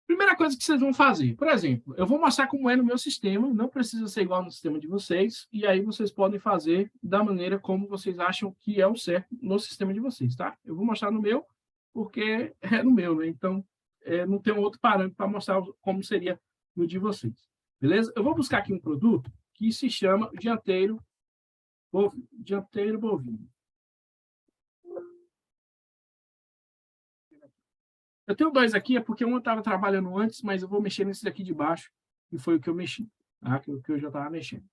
Primeira coisa que vocês vão fazer, por exemplo, eu vou mostrar como é no meu sistema, não precisa ser igual no sistema de vocês, e aí vocês podem fazer da maneira como vocês acham que é o certo no sistema de vocês, tá? Eu vou mostrar no meu, porque é no meu, né? Então, não tem um outro parâmetro para mostrar como seria no de vocês, beleza? Eu vou buscar aqui um produto que se chama dianteiro bovino. Eu tenho 2 aqui, é porque um eu estava trabalhando antes, mas eu vou mexer nesse daqui de baixo, e foi o que eu mexi, tá? Que eu já estava mexendo.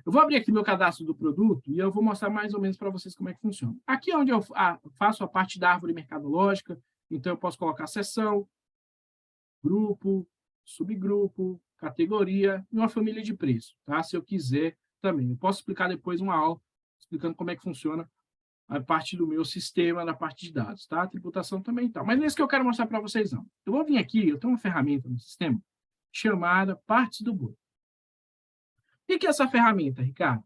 Eu vou abrir aqui meu cadastro do produto e eu vou mostrar mais ou menos para vocês como é que funciona. Aqui é onde eu faço a parte da árvore mercadológica, então eu posso colocar seção, grupo, subgrupo, categoria e uma família de preço, tá? Se eu quiser também. Eu posso explicar depois uma aula explicando como é que funciona a parte do meu sistema na parte de dados, tá? A tributação também e tal. Mas não é isso que eu quero mostrar para vocês, não. Eu vou vir aqui, eu tenho uma ferramenta no sistema chamada Partes do Boi. O que é essa ferramenta, Ricardo?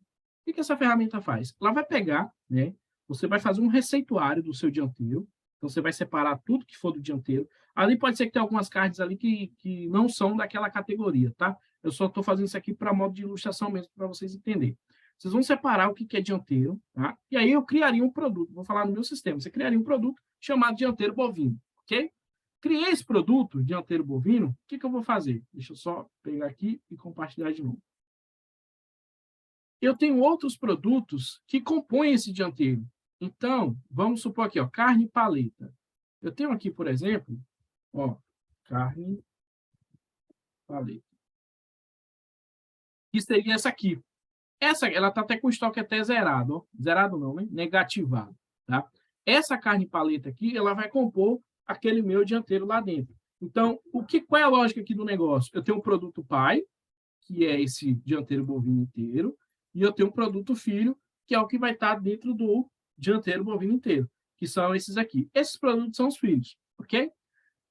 O que essa ferramenta faz? Ela vai pegar, né? Você vai fazer um receituário do seu dianteiro. Então, você vai separar tudo que for do dianteiro. Ali pode ser que tenha algumas cards ali que não são daquela categoria, tá? Eu só estou fazendo isso aqui para modo de ilustração mesmo, para vocês entenderem. Vocês vão separar o que é dianteiro, tá? E aí eu criaria um produto. Vou falar no meu sistema. Você criaria um produto chamado dianteiro bovino, ok? Criei esse produto, dianteiro bovino. O que eu vou fazer? Deixa eu só pegar aqui e compartilhar de novo. Eu tenho outros produtos que compõem esse dianteiro. Então, vamos supor aqui, ó, carne paleta. Eu tenho aqui, por exemplo, ó, carne paleta. Que seria essa aqui. Essa, ela está até com o estoque até zerado. Ó. Zerado não, né? Negativado. Tá? Essa carne paleta aqui, ela vai compor aquele meu dianteiro lá dentro. Então, qual é a lógica aqui do negócio? Eu tenho um produto pai, que é esse dianteiro bovino inteiro, e eu tenho um produto filho, que é o que vai estar dentro do dianteiro bovino inteiro, que são esses aqui. Esses produtos são os filhos, ok?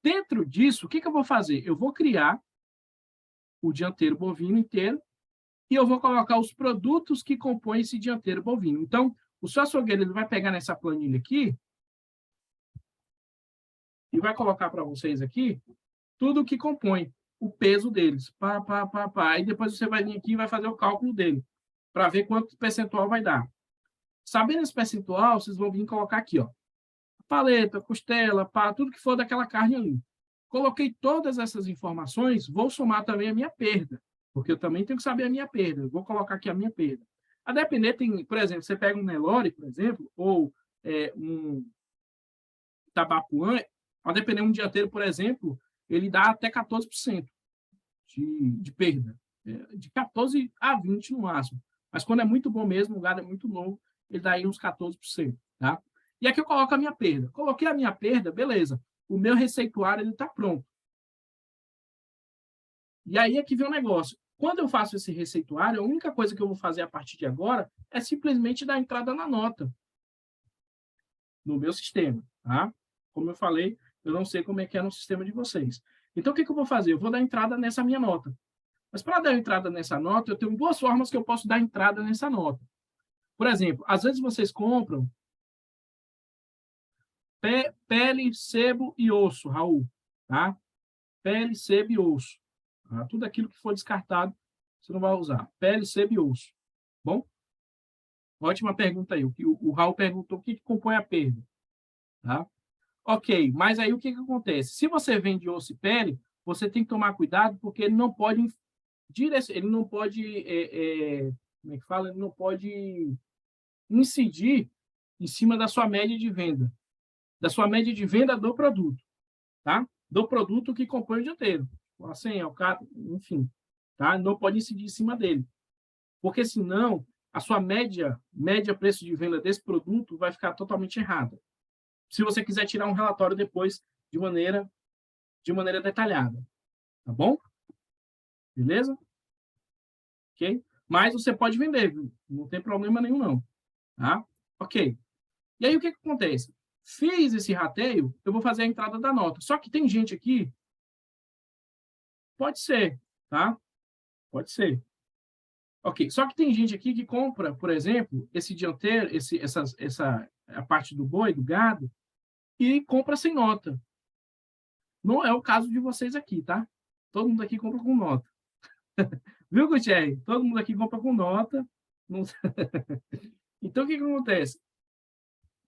Dentro disso, o que eu vou fazer? Eu vou criar o dianteiro bovino inteiro e eu vou colocar os produtos que compõem esse dianteiro bovino. Então, o seu açougueiro ele vai pegar nessa planilha aqui e vai colocar para vocês aqui tudo o que compõe o peso deles. Pá. E depois você vai vir aqui e vai fazer o cálculo dele, para ver quanto percentual vai dar. Sabendo esse percentual, vocês vão vir colocar aqui, ó, paleta, costela, pá, tudo que for daquela carne ali. Coloquei todas essas informações, vou somar também a minha perda, porque eu também tenho que saber a minha perda. Vou colocar aqui a minha perda. A depender, tem, por exemplo, você pega um Nelore, por exemplo, ou um Tabapuã, a depender um dianteiro, por exemplo, ele dá até 14% de perda. De 14% a 20% no máximo. Mas quando é muito bom mesmo, o gado é muito novo, ele dá aí uns 14%. Tá? E aqui eu coloco a minha perda. Coloquei a minha perda, beleza. O meu receituário está pronto. E aí é que vem o negócio. Quando eu faço esse receituário, a única coisa que eu vou fazer a partir de agora é simplesmente dar entrada na nota no meu sistema. Tá? Como eu falei, eu não sei como é que é no sistema de vocês. Então, o que eu vou fazer? Eu vou dar entrada nessa minha nota. Mas para dar entrada nessa nota, eu tenho duas formas que eu posso dar entrada nessa nota. Por exemplo, às vezes vocês compram pele, sebo e osso, Raul. Tá? Pele, sebo e osso. Tá? Tudo aquilo que for descartado, você não vai usar. Pele, sebo e osso. Bom? Ótima pergunta aí. O Raul perguntou o que compõe a perda. Tá? Ok, mas aí o que acontece? Se você vende osso e pele, você tem que tomar cuidado, porque ele não pode ele não pode, como é que fala? Ele não pode incidir em cima da sua média de venda, do produto, tá? Do produto que compõe o dianteiro, assim, enfim, tá? Não pode incidir em cima dele, porque senão a sua média preço de venda desse produto vai ficar totalmente errada. Se você quiser tirar um relatório depois de maneira detalhada, tá bom? Beleza? Ok? Mas você pode vender, viu? Não tem problema nenhum, não. Tá? Ok. E aí, o que acontece? Fiz esse rateio, eu vou fazer a entrada da nota. Só que tem gente aqui... Pode ser, tá? Pode ser. Ok. Só que tem gente aqui que compra, por exemplo, esse dianteiro, a parte do boi, do gado, e compra sem nota. Não é o caso de vocês aqui, tá? Todo mundo aqui compra com nota. Viu, Gutierrez? Todo mundo aqui compra com nota. Então, o que acontece?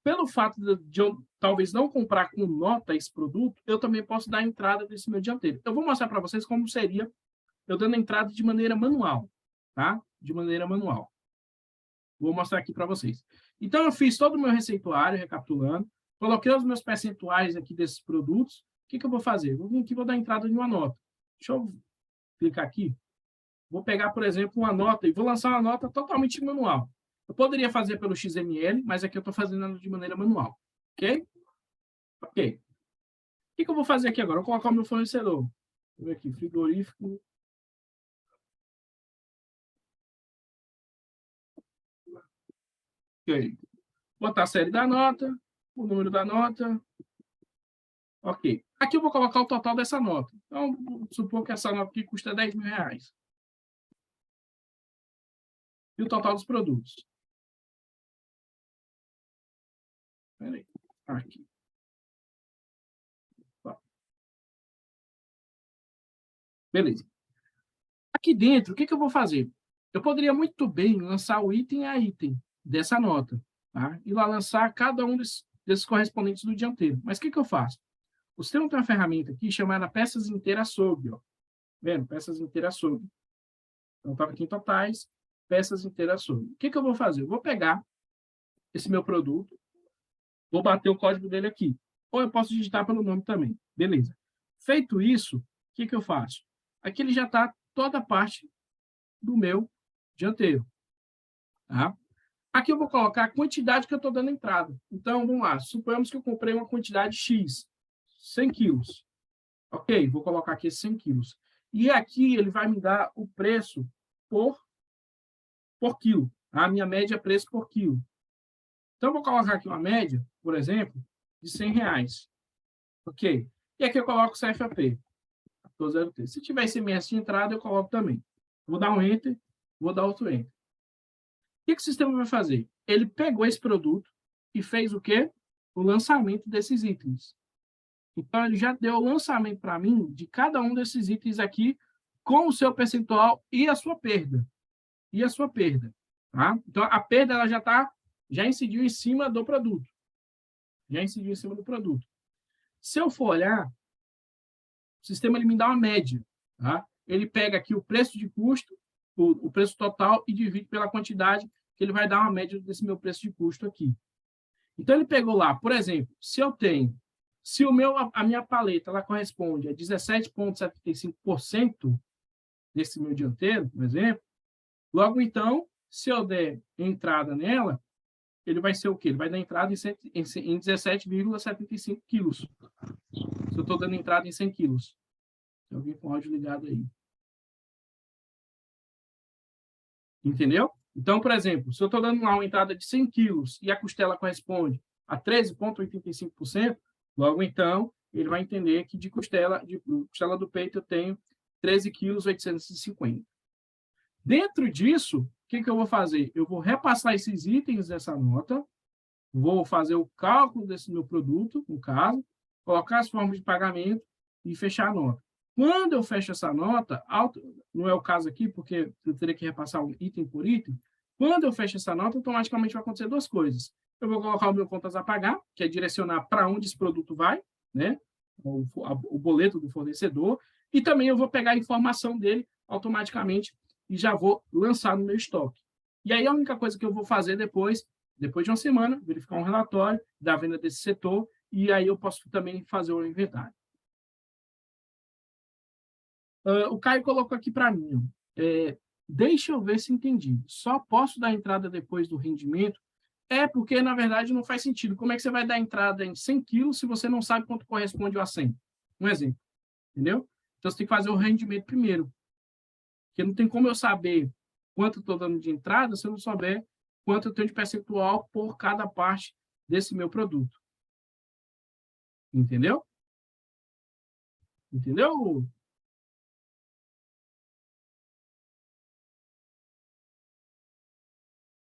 Pelo fato de eu talvez não comprar com nota esse produto, eu também posso dar entrada desse meu dianteiro. Eu vou mostrar para vocês como seria eu dando entrada de maneira manual, tá? De maneira manual. Vou mostrar aqui para vocês. Então, eu fiz todo o meu receituário, recapitulando, coloquei os meus percentuais aqui desses produtos. O que eu vou fazer? Vou vir aqui e vou dar entrada de uma nota. Deixa eu clicar aqui. Vou pegar, por exemplo, uma nota e vou lançar uma nota totalmente manual. Eu poderia fazer pelo XML, mas aqui eu estou fazendo de maneira manual. Ok? Ok. O que eu vou fazer aqui agora? Eu vou colocar o meu fornecedor. Vou ver aqui, frigorífico. Ok. Botar a série da nota, o número da nota. Ok. Aqui eu vou colocar o total dessa nota. Então, vou supor que essa nota aqui custa R$10.000. E o total dos produtos. Peraí. Aqui. Beleza. Aqui dentro, o que eu vou fazer? Eu poderia muito bem lançar o item a item dessa nota, tá? E lá lançar cada um desses correspondentes do dianteiro. Mas o que eu faço? O sistema tem uma ferramenta aqui chamada peças inteiras açougue, ó. Vendo? Peças inteiras açougue. Então, estava aqui em totais, peças inteiras açougue. O que eu vou fazer? Eu vou pegar esse meu produto, vou bater o código dele aqui. Ou eu posso digitar pelo nome também. Beleza. Feito isso, o que eu faço? Aqui ele já está toda a parte do meu dianteiro. Tá? Aqui eu vou colocar a quantidade que eu estou dando entrada. Então, vamos lá. Suponhamos que eu comprei uma quantidade X, 100 quilos. Ok, vou colocar aqui 100 quilos. E aqui ele vai me dar o preço por quilo. A minha média é preço por quilo. Então, eu vou colocar aqui uma média, por exemplo, de R$100. Ok? E aqui eu coloco o CFAP. 1403. Se tiver ICMS de entrada, eu coloco também. Vou dar um Enter, vou dar outro Enter. O que o sistema vai fazer? Ele pegou esse produto e fez o quê? O lançamento desses itens. Então, ele já deu o lançamento para mim de cada um desses itens aqui com o seu percentual e a sua perda. E a sua perda. Tá? Então, a perda ela já incidiu em cima do produto. Já incidiu em cima do produto. Se eu for olhar, o sistema ele me dá uma média. Tá? Ele pega aqui o preço de custo, o preço total, e divide pela quantidade, que ele vai dar uma média desse meu preço de custo aqui. Então, ele pegou lá, por exemplo, se a minha paleta ela corresponde a 17,75% desse meu dianteiro, por exemplo, logo então, se eu der entrada nela, ele vai ser o quê? Ele vai dar entrada em 17,75 quilos. Se eu estou dando entrada em 100 quilos. Tem alguém com o áudio ligado aí. Entendeu? Então, por exemplo, se eu estou dando lá uma entrada de 100 quilos e a costela corresponde a 13,85%, logo então, ele vai entender que de costela do peito eu tenho 13,850 kg. Dentro disso, o que eu vou fazer? Eu vou repassar esses itens dessa nota, vou fazer o cálculo desse meu produto, no caso, colocar as formas de pagamento e fechar a nota. Quando eu fecho essa nota, não é o caso aqui, porque eu teria que repassar um item por item, quando eu fecho essa nota, automaticamente vai acontecer duas coisas. Eu vou colocar o meu contas a pagar, que é direcionar para onde esse produto vai, né? O boleto do fornecedor, e também eu vou pegar a informação dele automaticamente e já vou lançar no meu estoque. E aí a única coisa que eu vou fazer depois de uma semana, verificar um relatório da venda desse setor, e aí eu posso também fazer o inventário. O Caio colocou aqui para mim, deixa eu ver se entendi. Só posso dar entrada depois do rendimento? É porque, na verdade, não faz sentido. Como é que você vai dar entrada em 100 quilos se você não sabe quanto corresponde a 100? Um exemplo. Entendeu? Então, você tem que fazer o rendimento primeiro. Porque não tem como eu saber quanto eu estou dando de entrada se eu não souber quanto eu tenho de percentual por cada parte desse meu produto. Entendeu? Entendeu?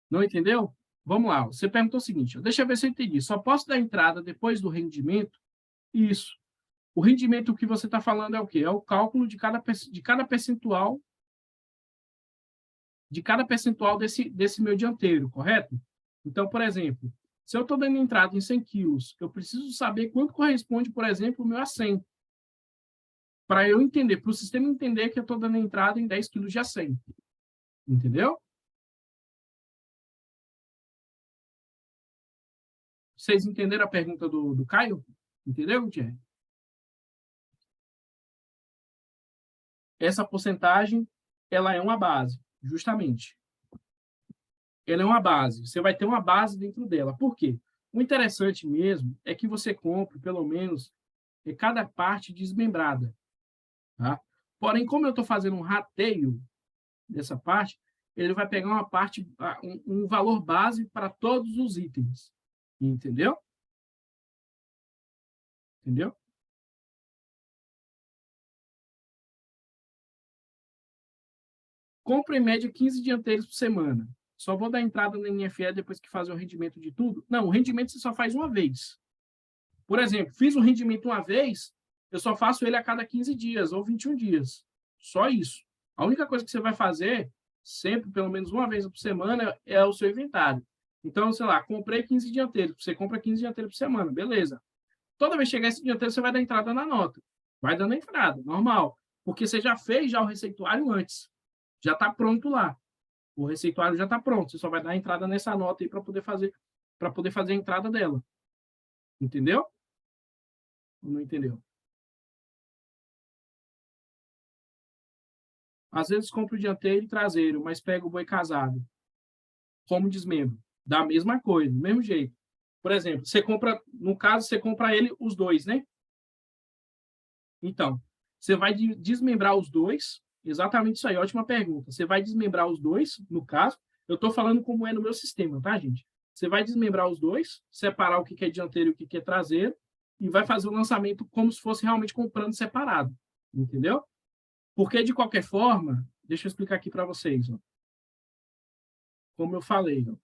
Não entendeu? Vamos lá. Você perguntou o seguinte, deixa eu ver se eu entendi. Só posso dar entrada depois do rendimento? Isso. O rendimento que você está falando é o quê? É o cálculo de cada percentual desse meu dianteiro, correto? Então, por exemplo, se eu estou dando entrada em 100 quilos, eu preciso saber quanto corresponde, por exemplo, o meu a 100. Para eu entender, para o sistema entender que eu estou dando entrada em 10 quilos de a 100. Entendeu? Vocês entenderam a pergunta do Caio? Entendeu, Thierry? Essa porcentagem, ela é uma base, justamente. Ela é uma base. Você vai ter uma base dentro dela. Por quê? O interessante mesmo é que você compre, pelo menos, cada parte desmembrada. tá? Porém, como eu estou fazendo um rateio dessa parte, ele vai pegar uma parte, um valor base para todos os itens. Entendeu? Entendeu? Compro em média 15 dianteiros por semana. Só vou dar entrada na NFE depois que fazer o rendimento de tudo? Não, o rendimento você só faz uma vez. Por exemplo, fiz o rendimento uma vez, eu só faço ele a cada 15 dias ou 21 dias. Só isso. A única coisa que você vai fazer, sempre, pelo menos uma vez por semana, é o seu inventário. Então, sei lá, comprei 15 dianteiros. Você compra 15 dianteiros por semana, beleza. Toda vez que chegar esse dianteiro, você vai dar entrada na nota. Vai dando entrada, normal. Porque você já fez já o receituário antes. Já está pronto lá. O receituário já está pronto. Você só vai dar entrada nessa nota aí para poder fazer a entrada dela. Entendeu? Ou não entendeu? Às vezes compro o dianteiro e traseiro, mas pego o boi casado. Como desmembro? Da mesma coisa, do mesmo jeito. Por exemplo, você compra, no caso, você compra ele os dois, né? Então, você vai desmembrar os dois. Exatamente isso aí, ótima pergunta. Você vai desmembrar os dois, no caso. Eu estou falando como é no meu sistema, tá, gente? Você vai desmembrar os dois, separar o que é dianteiro e o que é traseiro, e vai fazer o lançamento como se fosse realmente comprando separado. Entendeu? Porque, de qualquer forma, deixa eu explicar aqui para vocês. Ó. Como eu falei, ó.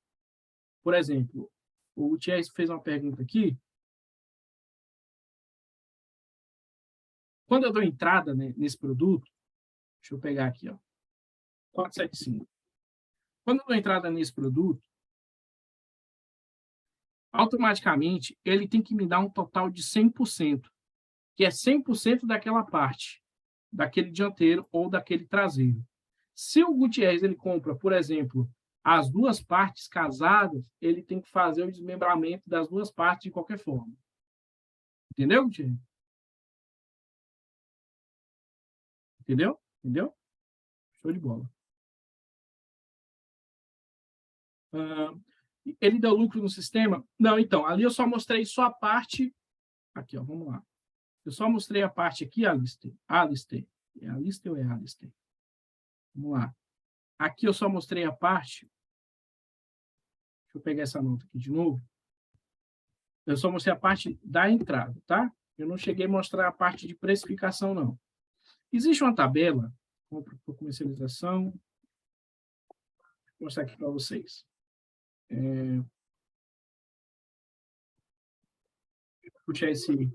Por exemplo, o Gutierrez fez uma pergunta aqui. Quando eu dou entrada, né, nesse produto, deixa eu pegar aqui, ó, 475. Quando eu dou entrada nesse produto, automaticamente ele tem que me dar um total de 100%, que é 100% daquela parte, daquele dianteiro ou daquele traseiro. Se o Gutierrez ele compra, por exemplo, as duas partes casadas, ele tem que fazer o desmembramento das duas partes de qualquer forma. Entendeu, Gutierrez? Entendeu? Entendeu? Show de bola. Ele deu lucro no sistema? Não, então, ali eu só mostrei só a parte. Aqui, ó, vamos lá. Eu só mostrei a parte aqui, Alistair. Alistair. É Alistair ou é Alistair? Vamos lá. Aqui eu só mostrei a parte. Deixa eu pegar essa nota aqui de novo. Eu só mostrei a parte da entrada, tá? Eu não cheguei a mostrar a parte de precificação, não. Existe uma tabela, compra por comercialização. Vou mostrar aqui para vocês. Puxar esse.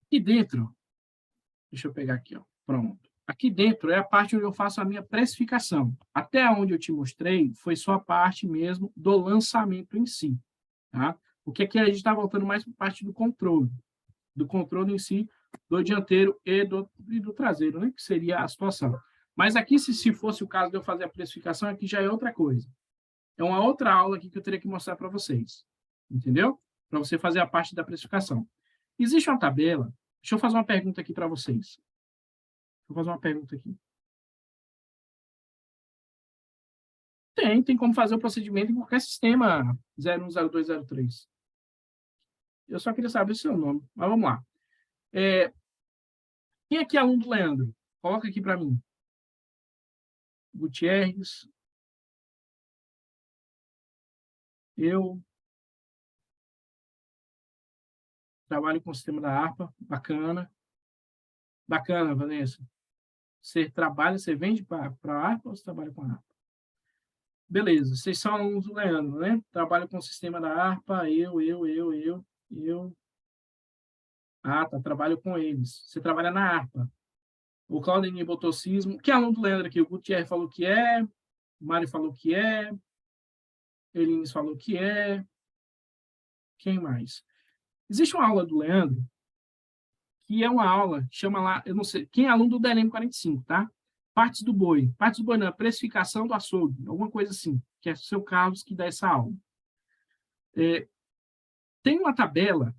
Aqui dentro, deixa eu pegar aqui, ó. Pronto. Aqui dentro é a parte onde eu faço a minha precificação. Até onde eu te mostrei foi só a parte mesmo do lançamento em si. Tá? Porque aqui a gente está voltando mais para a parte do controle em si, do dianteiro e do traseiro, né? Que seria a situação. Mas aqui, se fosse o caso de eu fazer a precificação, aqui já é outra coisa. É uma outra aula aqui que eu teria que mostrar para vocês. Entendeu? Para você fazer a parte da precificação. Existe uma tabela. Deixa eu fazer uma pergunta aqui para vocês. Vou fazer uma pergunta aqui. Tem como fazer o procedimento em qualquer sistema 010203. Eu só queria saber o seu nome, mas vamos lá. Quem aqui é aluno do Leandro? Coloca aqui para mim. Gutierrez. Eu trabalho com o sistema da harpa. Bacana. Bacana, Vanessa. Você trabalha, você vende para a harpa ou você trabalha com a harpa? Beleza, vocês são alunos do Leandro, né? Trabalho com o sistema da harpa, eu. Ah, tá, trabalho com eles. Você trabalha na harpa. O Claudemir botou sismo. Que aluno do Leandro aqui? O Gutierrez falou que é, o Mário falou que é, Elines falou que é. Quem mais? Existe uma aula do Leandro, que é uma aula, chama lá, eu não sei, quem é aluno do DLM 45, tá? Partes do boi. Partes do boi não, precificação do açougue, alguma coisa assim, que é o seu Carlos que dá essa aula. Tem uma tabela,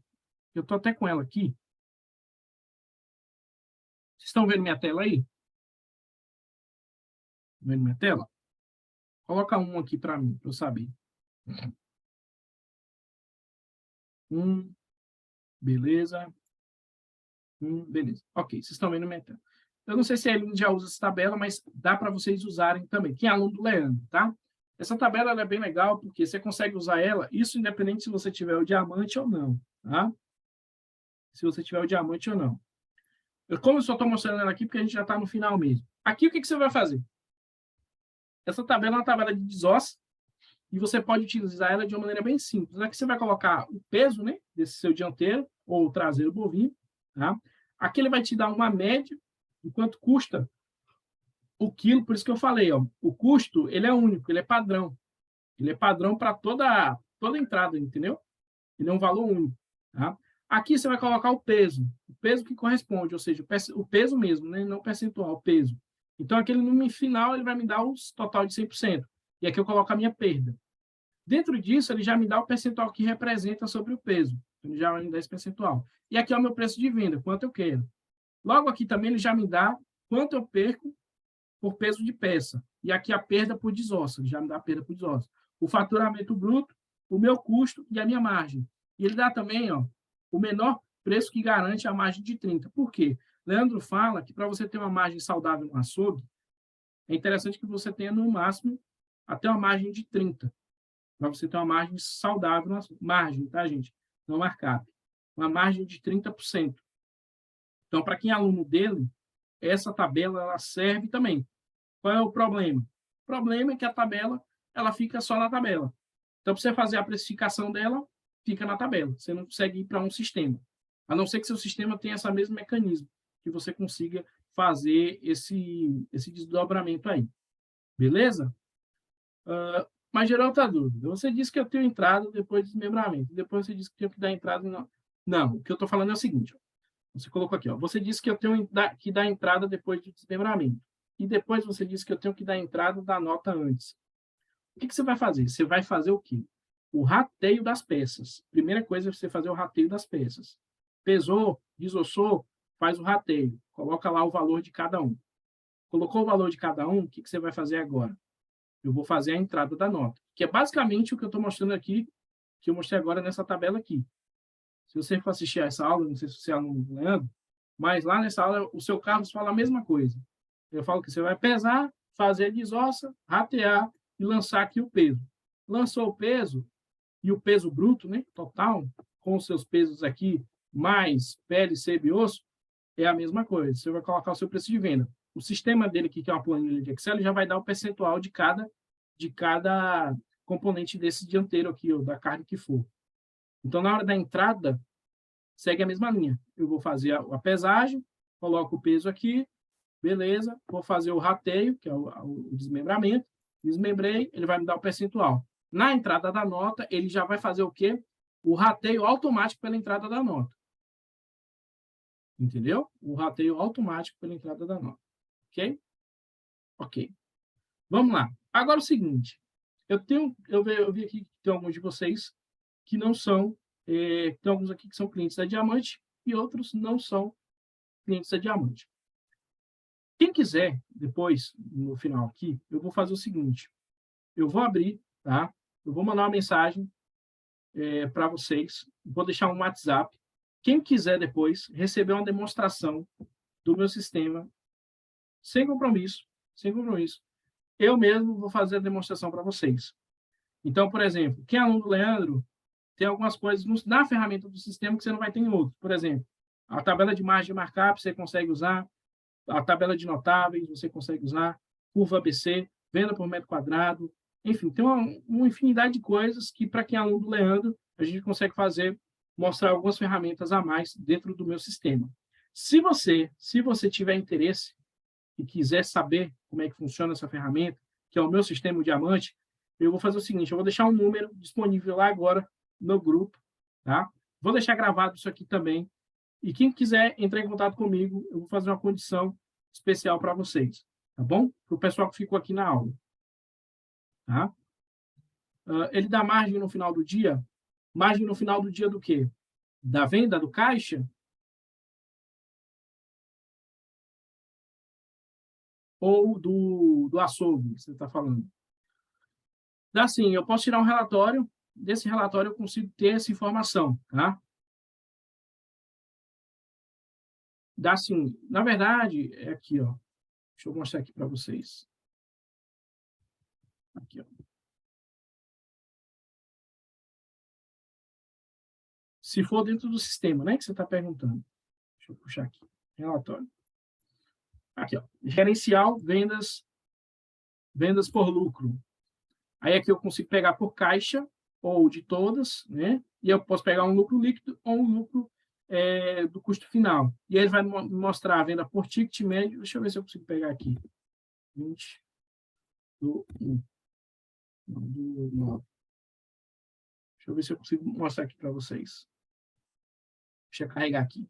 eu estou até com ela aqui. Vocês estão vendo minha tela aí? Vendo minha tela? Coloca um aqui para mim, para eu saber. Beleza. Beleza. Ok, vocês estão vendo minha tela. Eu não sei se a Eline já usa essa tabela, mas dá para vocês usarem também. Quem é aluno do Leandro, tá? Essa tabela ela é bem legal, porque você consegue usar ela, isso independente se você tiver o diamante ou não, tá? Se você tiver o diamante ou não. Como eu só estou mostrando ela aqui, porque a gente já está no final mesmo. Aqui, o que você vai fazer? Essa tabela é uma tabela de desossa, e você pode utilizar ela de uma maneira bem simples. Aqui você vai colocar o peso, né, desse seu dianteiro ou traseiro bovino, tá? Aqui ele vai te dar uma média de quanto custa o quilo, por isso que eu falei, ó, o custo ele é único, ele é padrão. Ele é padrão para toda entrada, entendeu? Ele é um valor único, tá? Aqui você vai colocar o peso que corresponde, ou seja, o peso mesmo, né, não o percentual, o peso. Então, aquele número final ele vai me dar o total de 100%. E aqui eu coloco a minha perda. Dentro disso, ele já me dá o percentual que representa sobre o peso. Ele já vai me dar esse percentual. E aqui é o meu preço de venda, quanto eu quero. Logo aqui também ele já me dá quanto eu perco por peso de peça. E aqui a perda por desossa, ele já me dá a perda por desossa. O faturamento bruto, o meu custo e a minha margem. E ele dá também o menor preço que garante a margem de 30%. Por quê? Leandro fala que para você ter uma margem saudável no açougue, é interessante que você tenha no máximo até uma margem de 30%. Para você ter uma margem saudável na margem, tá, gente? Não markup. Uma margem de 30%. Então, para quem é aluno dele, essa tabela ela serve também. Qual é o problema? O problema é que a tabela ela fica só na tabela. Então, para você fazer a precificação dela, fica na tabela. Você não consegue ir para um sistema. A não ser que seu sistema tenha esse mesmo mecanismo, que você consiga fazer esse desdobramento aí. Beleza? Mas gerar outra dúvida. Você disse que eu tenho entrada depois do desmembramento. Depois você disse que eu tenho que dar entrada. Não, o que eu estou falando é o seguinte. Você colocou aqui. Você disse que eu tenho que dar entrada depois do desmembramento. E depois você disse que eu tenho que dar entrada da nota antes. O que você vai fazer? Você vai fazer o quê? O rateio das peças. Primeira coisa é você fazer o rateio das peças. Pesou, desossou, faz o rateio. Coloca lá o valor de cada um. Colocou o valor de cada um, o que você vai fazer agora? Eu vou fazer a entrada da nota, que é basicamente o que eu estou mostrando aqui, que eu mostrei agora nessa tabela aqui. Se você for assistir a essa aula, não sei se você é aluno do Leandro, mas lá nessa aula o seu Carlos fala a mesma coisa. Eu falo que você vai pesar, fazer a desossa, ratear e lançar aqui o peso. Lançou o peso, e o peso bruto, né, total, com os seus pesos aqui, mais pele, sebo e osso, é a mesma coisa. Você vai colocar o seu preço de venda. O sistema dele aqui, que é uma planilha de Excel, já vai dar o percentual de cada componente desse dianteiro aqui, ou da carne que for. Então, na hora da entrada, segue a mesma linha. Eu vou fazer a pesagem, coloco o peso aqui, beleza, vou fazer o rateio, que é o desmembramento, desmembrei, ele vai me dar o percentual. Na entrada da nota, ele já vai fazer o quê? O rateio automático pela entrada da nota. Entendeu? O rateio automático pela entrada da nota. Ok? Ok. Vamos lá. Agora o seguinte. Eu vi aqui que tem alguns de vocês que não são, tem alguns aqui que são clientes da Diamante e outros não são clientes da Diamante. Quem quiser, depois, no final aqui, eu vou fazer o seguinte. Eu vou abrir, tá? Eu vou mandar uma mensagem para vocês. Vou deixar um WhatsApp. Quem quiser depois receber uma demonstração do meu sistema, sem compromisso, eu mesmo vou fazer a demonstração para vocês. Então, por exemplo, quem é aluno do Leandro, tem algumas coisas na ferramenta do sistema que você não vai ter em outro. Por exemplo, a tabela de margem de markup você consegue usar, a tabela de notáveis você consegue usar, curva ABC, venda por metro quadrado, enfim, tem uma infinidade de coisas que, para quem é aluno do Leandro, a gente consegue fazer, mostrar algumas ferramentas a mais dentro do meu sistema. Se você tiver interesse e quiser saber como é que funciona essa ferramenta, que é o meu sistema Diamante, eu vou fazer o seguinte, eu vou deixar um número disponível lá agora no grupo, tá? Vou deixar gravado isso aqui também. E quem quiser entrar em contato comigo, eu vou fazer uma condição especial para vocês, tá bom? Para o pessoal que ficou aqui na aula. Tá? Ele dá margem no final do dia? Margem no final do dia do quê? Da venda, do caixa? Ou do açougue, que você está falando? Dá sim, eu posso tirar um relatório desse relatório eu consigo ter essa informação, tá? Dá assim, na verdade, é aqui, ó. Deixa eu mostrar aqui para vocês. Aqui, ó. Se for dentro do sistema, né, que você está perguntando. Deixa eu puxar aqui. Relatório. Aqui, ó. Gerencial, vendas por lucro. Aí aqui eu consigo pegar por caixa, ou de todas, né? E eu posso pegar um lucro líquido ou um lucro do custo final. E aí ele vai me mostrar a venda por ticket médio. Deixa eu ver se eu consigo pegar aqui. 20 do 1. Do 9. Deixa eu ver se eu consigo mostrar aqui para vocês. Deixa eu carregar aqui.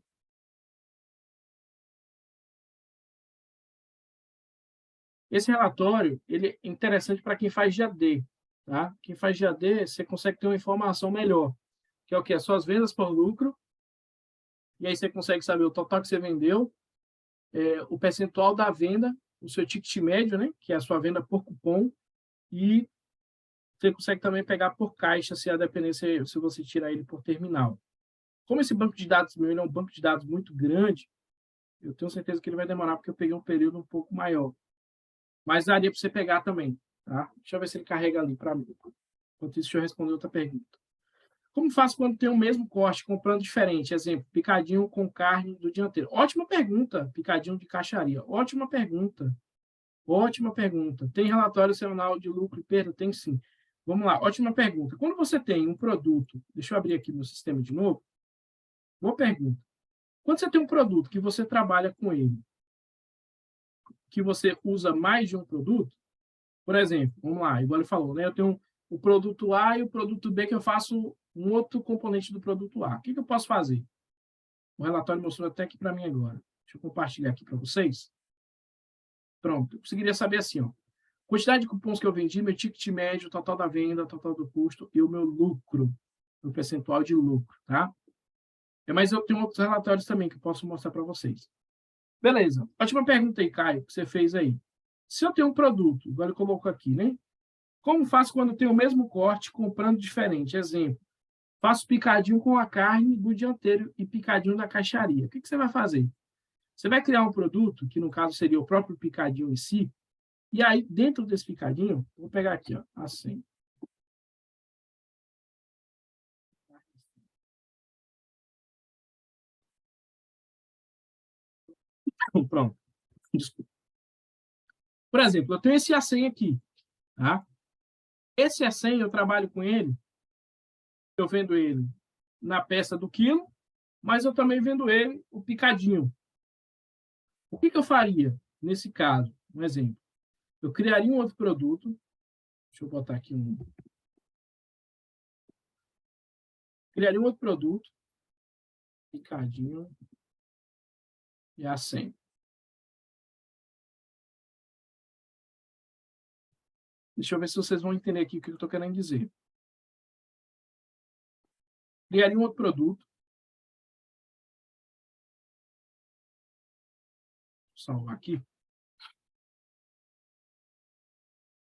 Esse relatório ele é interessante para quem faz GAD. Tá? Quem faz GAD, você consegue ter uma informação melhor, que é o que? As suas vendas por lucro, e aí você consegue saber o total que você vendeu, o percentual da venda, o seu ticket médio, né? Que é a sua venda por cupom, e você consegue também pegar por caixa, se a depender se você tirar ele por terminal. Como esse banco de dados meu é um banco de dados muito grande, eu tenho certeza que ele vai demorar, porque eu peguei um período um pouco maior. Mas daria para você pegar também. Tá? Deixa eu ver se ele carrega ali para mim. Enquanto isso, deixa eu responder outra pergunta. Como faço quando tem o mesmo corte, comprando diferente? Exemplo, picadinho com carne do dianteiro. Ótima pergunta, picadinho de caixaria. Ótima pergunta. Ótima pergunta. Tem relatório semanal de lucro e perda? Tem sim. Vamos lá, ótima pergunta. Quando você tem um produto, deixa eu abrir aqui meu sistema de novo. Boa pergunta. Quando você tem um produto que você trabalha com ele, que você usa mais de um produto, por exemplo, vamos lá, igual ele falou, né? Eu tenho o produto A e o produto B que eu faço um outro componente do produto A. O que eu posso fazer? O relatório mostrou até aqui para mim agora. Deixa eu compartilhar aqui para vocês. Pronto, eu conseguiria saber assim, ó. Quantidade de cupons que eu vendi, meu ticket médio, total da venda, total do custo e o meu lucro, o percentual de lucro, tá? Mas eu tenho outros relatórios também que eu posso mostrar para vocês. Beleza. Ótima pergunta aí, Caio, que você fez aí. Se eu tenho um produto, agora eu coloco aqui, né? Como faço quando eu tenho o mesmo corte comprando diferente? Exemplo, faço picadinho com a carne do dianteiro e picadinho da caixaria. O que você vai fazer? Você vai criar um produto, que no caso seria o próprio picadinho em si, e aí, dentro desse picadinho, vou pegar aqui, ó, assim. Pronto. Desculpa. Por exemplo, eu tenho esse A100 aqui, tá? Esse A100 eu trabalho com ele, eu vendo ele na peça do quilo, mas eu também vendo ele o picadinho. O que eu faria nesse caso? Um exemplo. Eu criaria um outro produto. Deixa eu botar aqui um. Criaria um outro produto. Picadinho. E A100. Deixa eu ver se vocês vão entender aqui o que eu estou querendo dizer. Criaria um outro produto. Vou salvar aqui.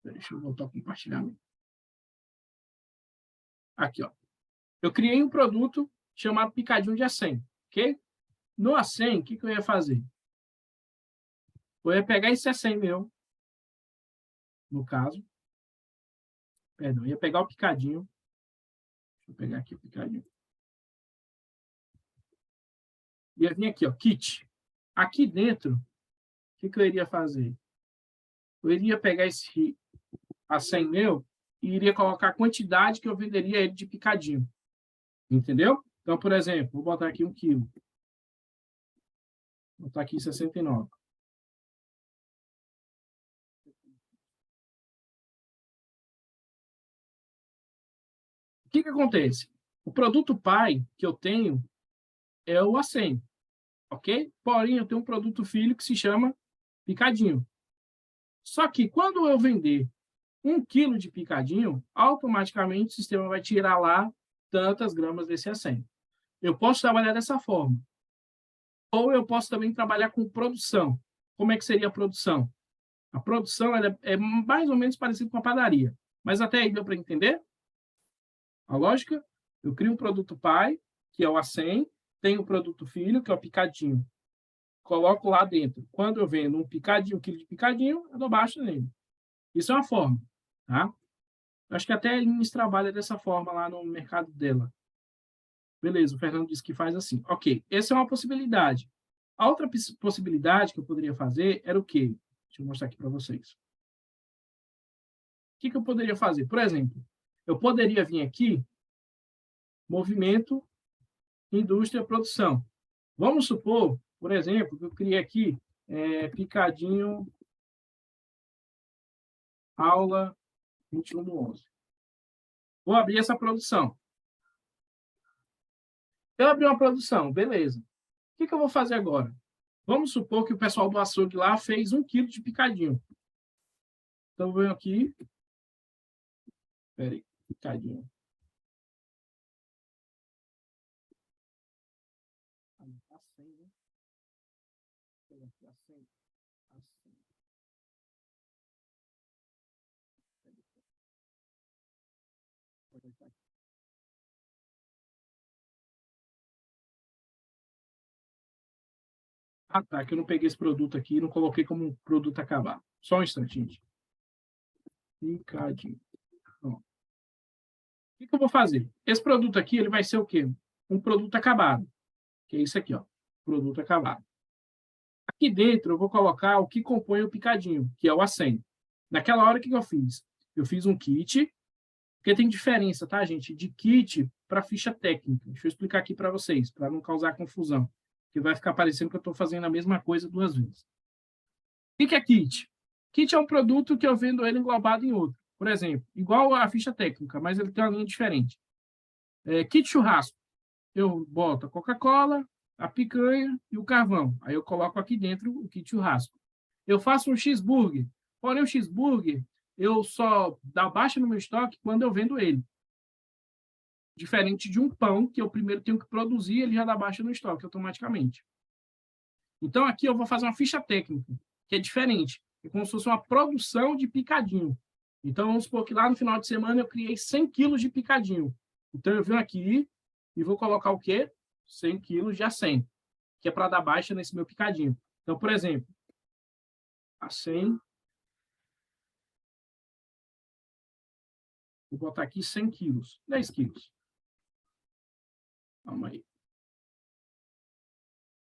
Deixa eu voltar ao compartilhamento. Aqui, ó. Eu criei um produto chamado picadinho de A100, ok? No A100, o que eu ia fazer? Eu ia pegar esse A100 meu, no caso. Perdão, eu ia pegar o picadinho. Deixa eu pegar aqui o picadinho. Ia vir aqui, ó, kit. Aqui dentro, o que eu iria fazer? Eu iria pegar esse A100 meu e iria colocar a quantidade que eu venderia ele de picadinho. Entendeu? Então, por exemplo, vou botar aqui 1 quilo. Vou botar aqui 69. O que acontece? O produto pai que eu tenho é o A100, ok? Porém, eu tenho um produto filho que se chama picadinho. Só que quando eu vender 1 quilo de picadinho, automaticamente o sistema vai tirar lá tantas gramas desse A100. Eu posso trabalhar dessa forma. Ou eu posso também trabalhar com produção. Como é que seria a produção? A produção é mais ou menos parecida com a padaria. Mas até aí deu para entender? A lógica? Eu crio um produto pai, que é o A100, tenho o produto filho, que é o picadinho. Coloco lá dentro. Quando eu vendo um picadinho, 1 quilo de picadinho, eu dou baixa nele. Isso é uma forma, tá? Acho que até a Lins trabalha dessa forma lá no mercado dela. Beleza, o Fernando disse que faz assim. Ok, essa é uma possibilidade. A outra possibilidade que eu poderia fazer era o quê? Deixa eu mostrar aqui para vocês. O que eu poderia fazer? Por exemplo, eu poderia vir aqui, movimento, indústria, produção. Vamos supor, por exemplo, que eu criei aqui picadinho, aula 21/11. Vou abrir essa produção. Eu abri uma produção, beleza. O que eu vou fazer agora? Vamos supor que o pessoal do açougue lá fez 1 quilo de picadinho. Então, eu venho aqui. Espera aí, picadinho. Ah, tá, que eu não peguei esse produto aqui e não coloquei como um produto acabado. Só um instantinho. Picadinho. O que eu vou fazer? Esse produto aqui, ele vai ser o quê? Um produto acabado, que é isso aqui, ó, produto acabado. Aqui dentro eu vou colocar o que compõe o picadinho, que é o A100. Naquela hora, o que eu fiz? Eu fiz um kit, porque tem diferença, tá, gente? De kit para ficha técnica. Deixa eu explicar aqui para vocês, para não causar confusão, que vai ficar parecendo que eu estou fazendo a mesma coisa 2 vezes. O que é kit? Kit é um produto que eu vendo ele englobado em outro. Por exemplo, igual a ficha técnica, mas ele tem uma linha diferente. Kit churrasco. Eu boto a Coca-Cola, a picanha e o carvão. Aí eu coloco aqui dentro o kit churrasco. Eu faço um cheeseburger. Porém, o cheeseburger eu só dá baixa no meu estoque quando eu vendo ele. Diferente de um pão, que eu primeiro tenho que produzir, ele já dá baixa no estoque automaticamente. Então, aqui eu vou fazer uma ficha técnica, que é diferente. É como se fosse uma produção de picadinho. Então, vamos supor que lá no final de semana eu criei 100 quilos de picadinho. Então, eu venho aqui e vou colocar o quê? 100 quilos de A100, que é para dar baixa nesse meu picadinho. Então, por exemplo, A100, vou botar aqui 100 quilos, 10 quilos. Calma aí.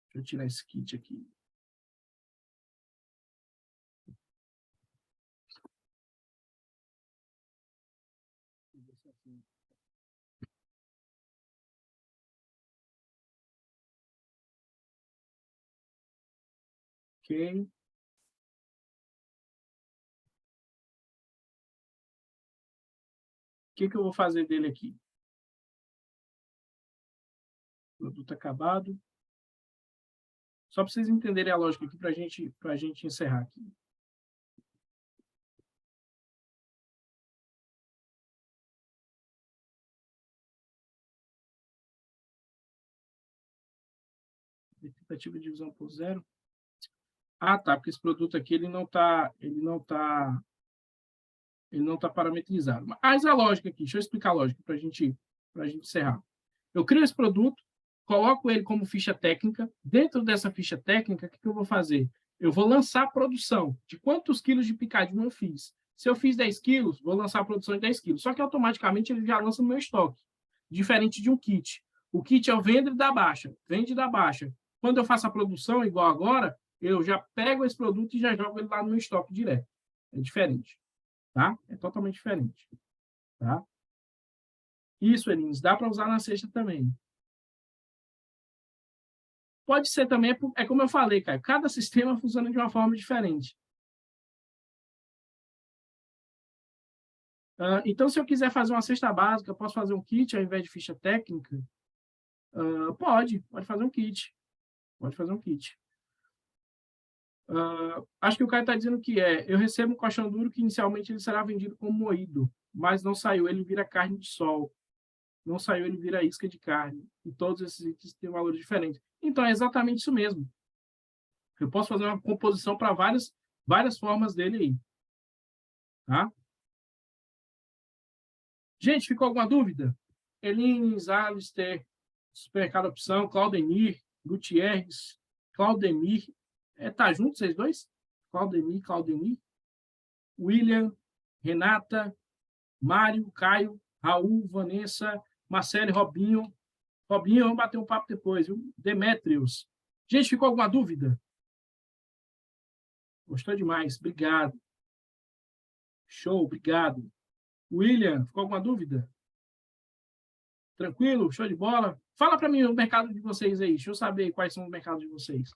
Deixa eu tirar esse kit aqui. Ok. O que eu vou fazer dele aqui? Produto acabado. Só para vocês entenderem a lógica aqui para a gente encerrar aqui. Tentativa de divisão por zero. Ah, tá, porque esse produto aqui ele não tá parametrizado. Mas a lógica aqui, deixa eu explicar a lógica para a gente encerrar. Eu crio esse produto, coloco ele como ficha técnica. Dentro dessa ficha técnica, o que eu vou fazer? Eu vou lançar a produção de quantos quilos de picadinho eu fiz. Se eu fiz 10 quilos, vou lançar a produção de 10 quilos. Só que automaticamente ele já lança no meu estoque. Diferente de um kit. O kit eu vendo e dá baixa. Vende e dá baixa. Quando eu faço a produção, igual agora, eu já pego esse produto e já jogo ele lá no meu estoque direto. É diferente. Tá? É totalmente diferente. Tá? Isso, Elines, dá para usar na cesta também. Pode ser também, é como eu falei, cara, cada sistema funciona de uma forma diferente. Então, se eu quiser fazer uma cesta básica, eu posso fazer um kit ao invés de ficha técnica? Pode fazer um kit. Pode fazer um kit. Acho que o cara está dizendo que eu recebo um colchão duro que inicialmente ele será vendido como moído, mas não saiu, ele vira carne de sol. Não saiu, ele vira isca de carne. E todos esses itens têm valores diferentes. Então, é exatamente isso mesmo. Eu posso fazer uma composição para várias formas dele aí. Tá? Gente, ficou alguma dúvida? Elines, Alistair, Supermercado Opção, Claudemir, Gutierrez, Claudemir. Tá junto vocês dois? Claudemir. William, Renata, Mário, Caio, Raul, Vanessa, Marcelo e Robinho. Robinho, vamos bater um papo depois, viu? Demetrios. Gente, ficou alguma dúvida? Gostou demais, obrigado. Show, obrigado. William, ficou alguma dúvida? Tranquilo? Show de bola? Fala para mim o mercado de vocês aí, deixa eu saber quais são os mercados de vocês.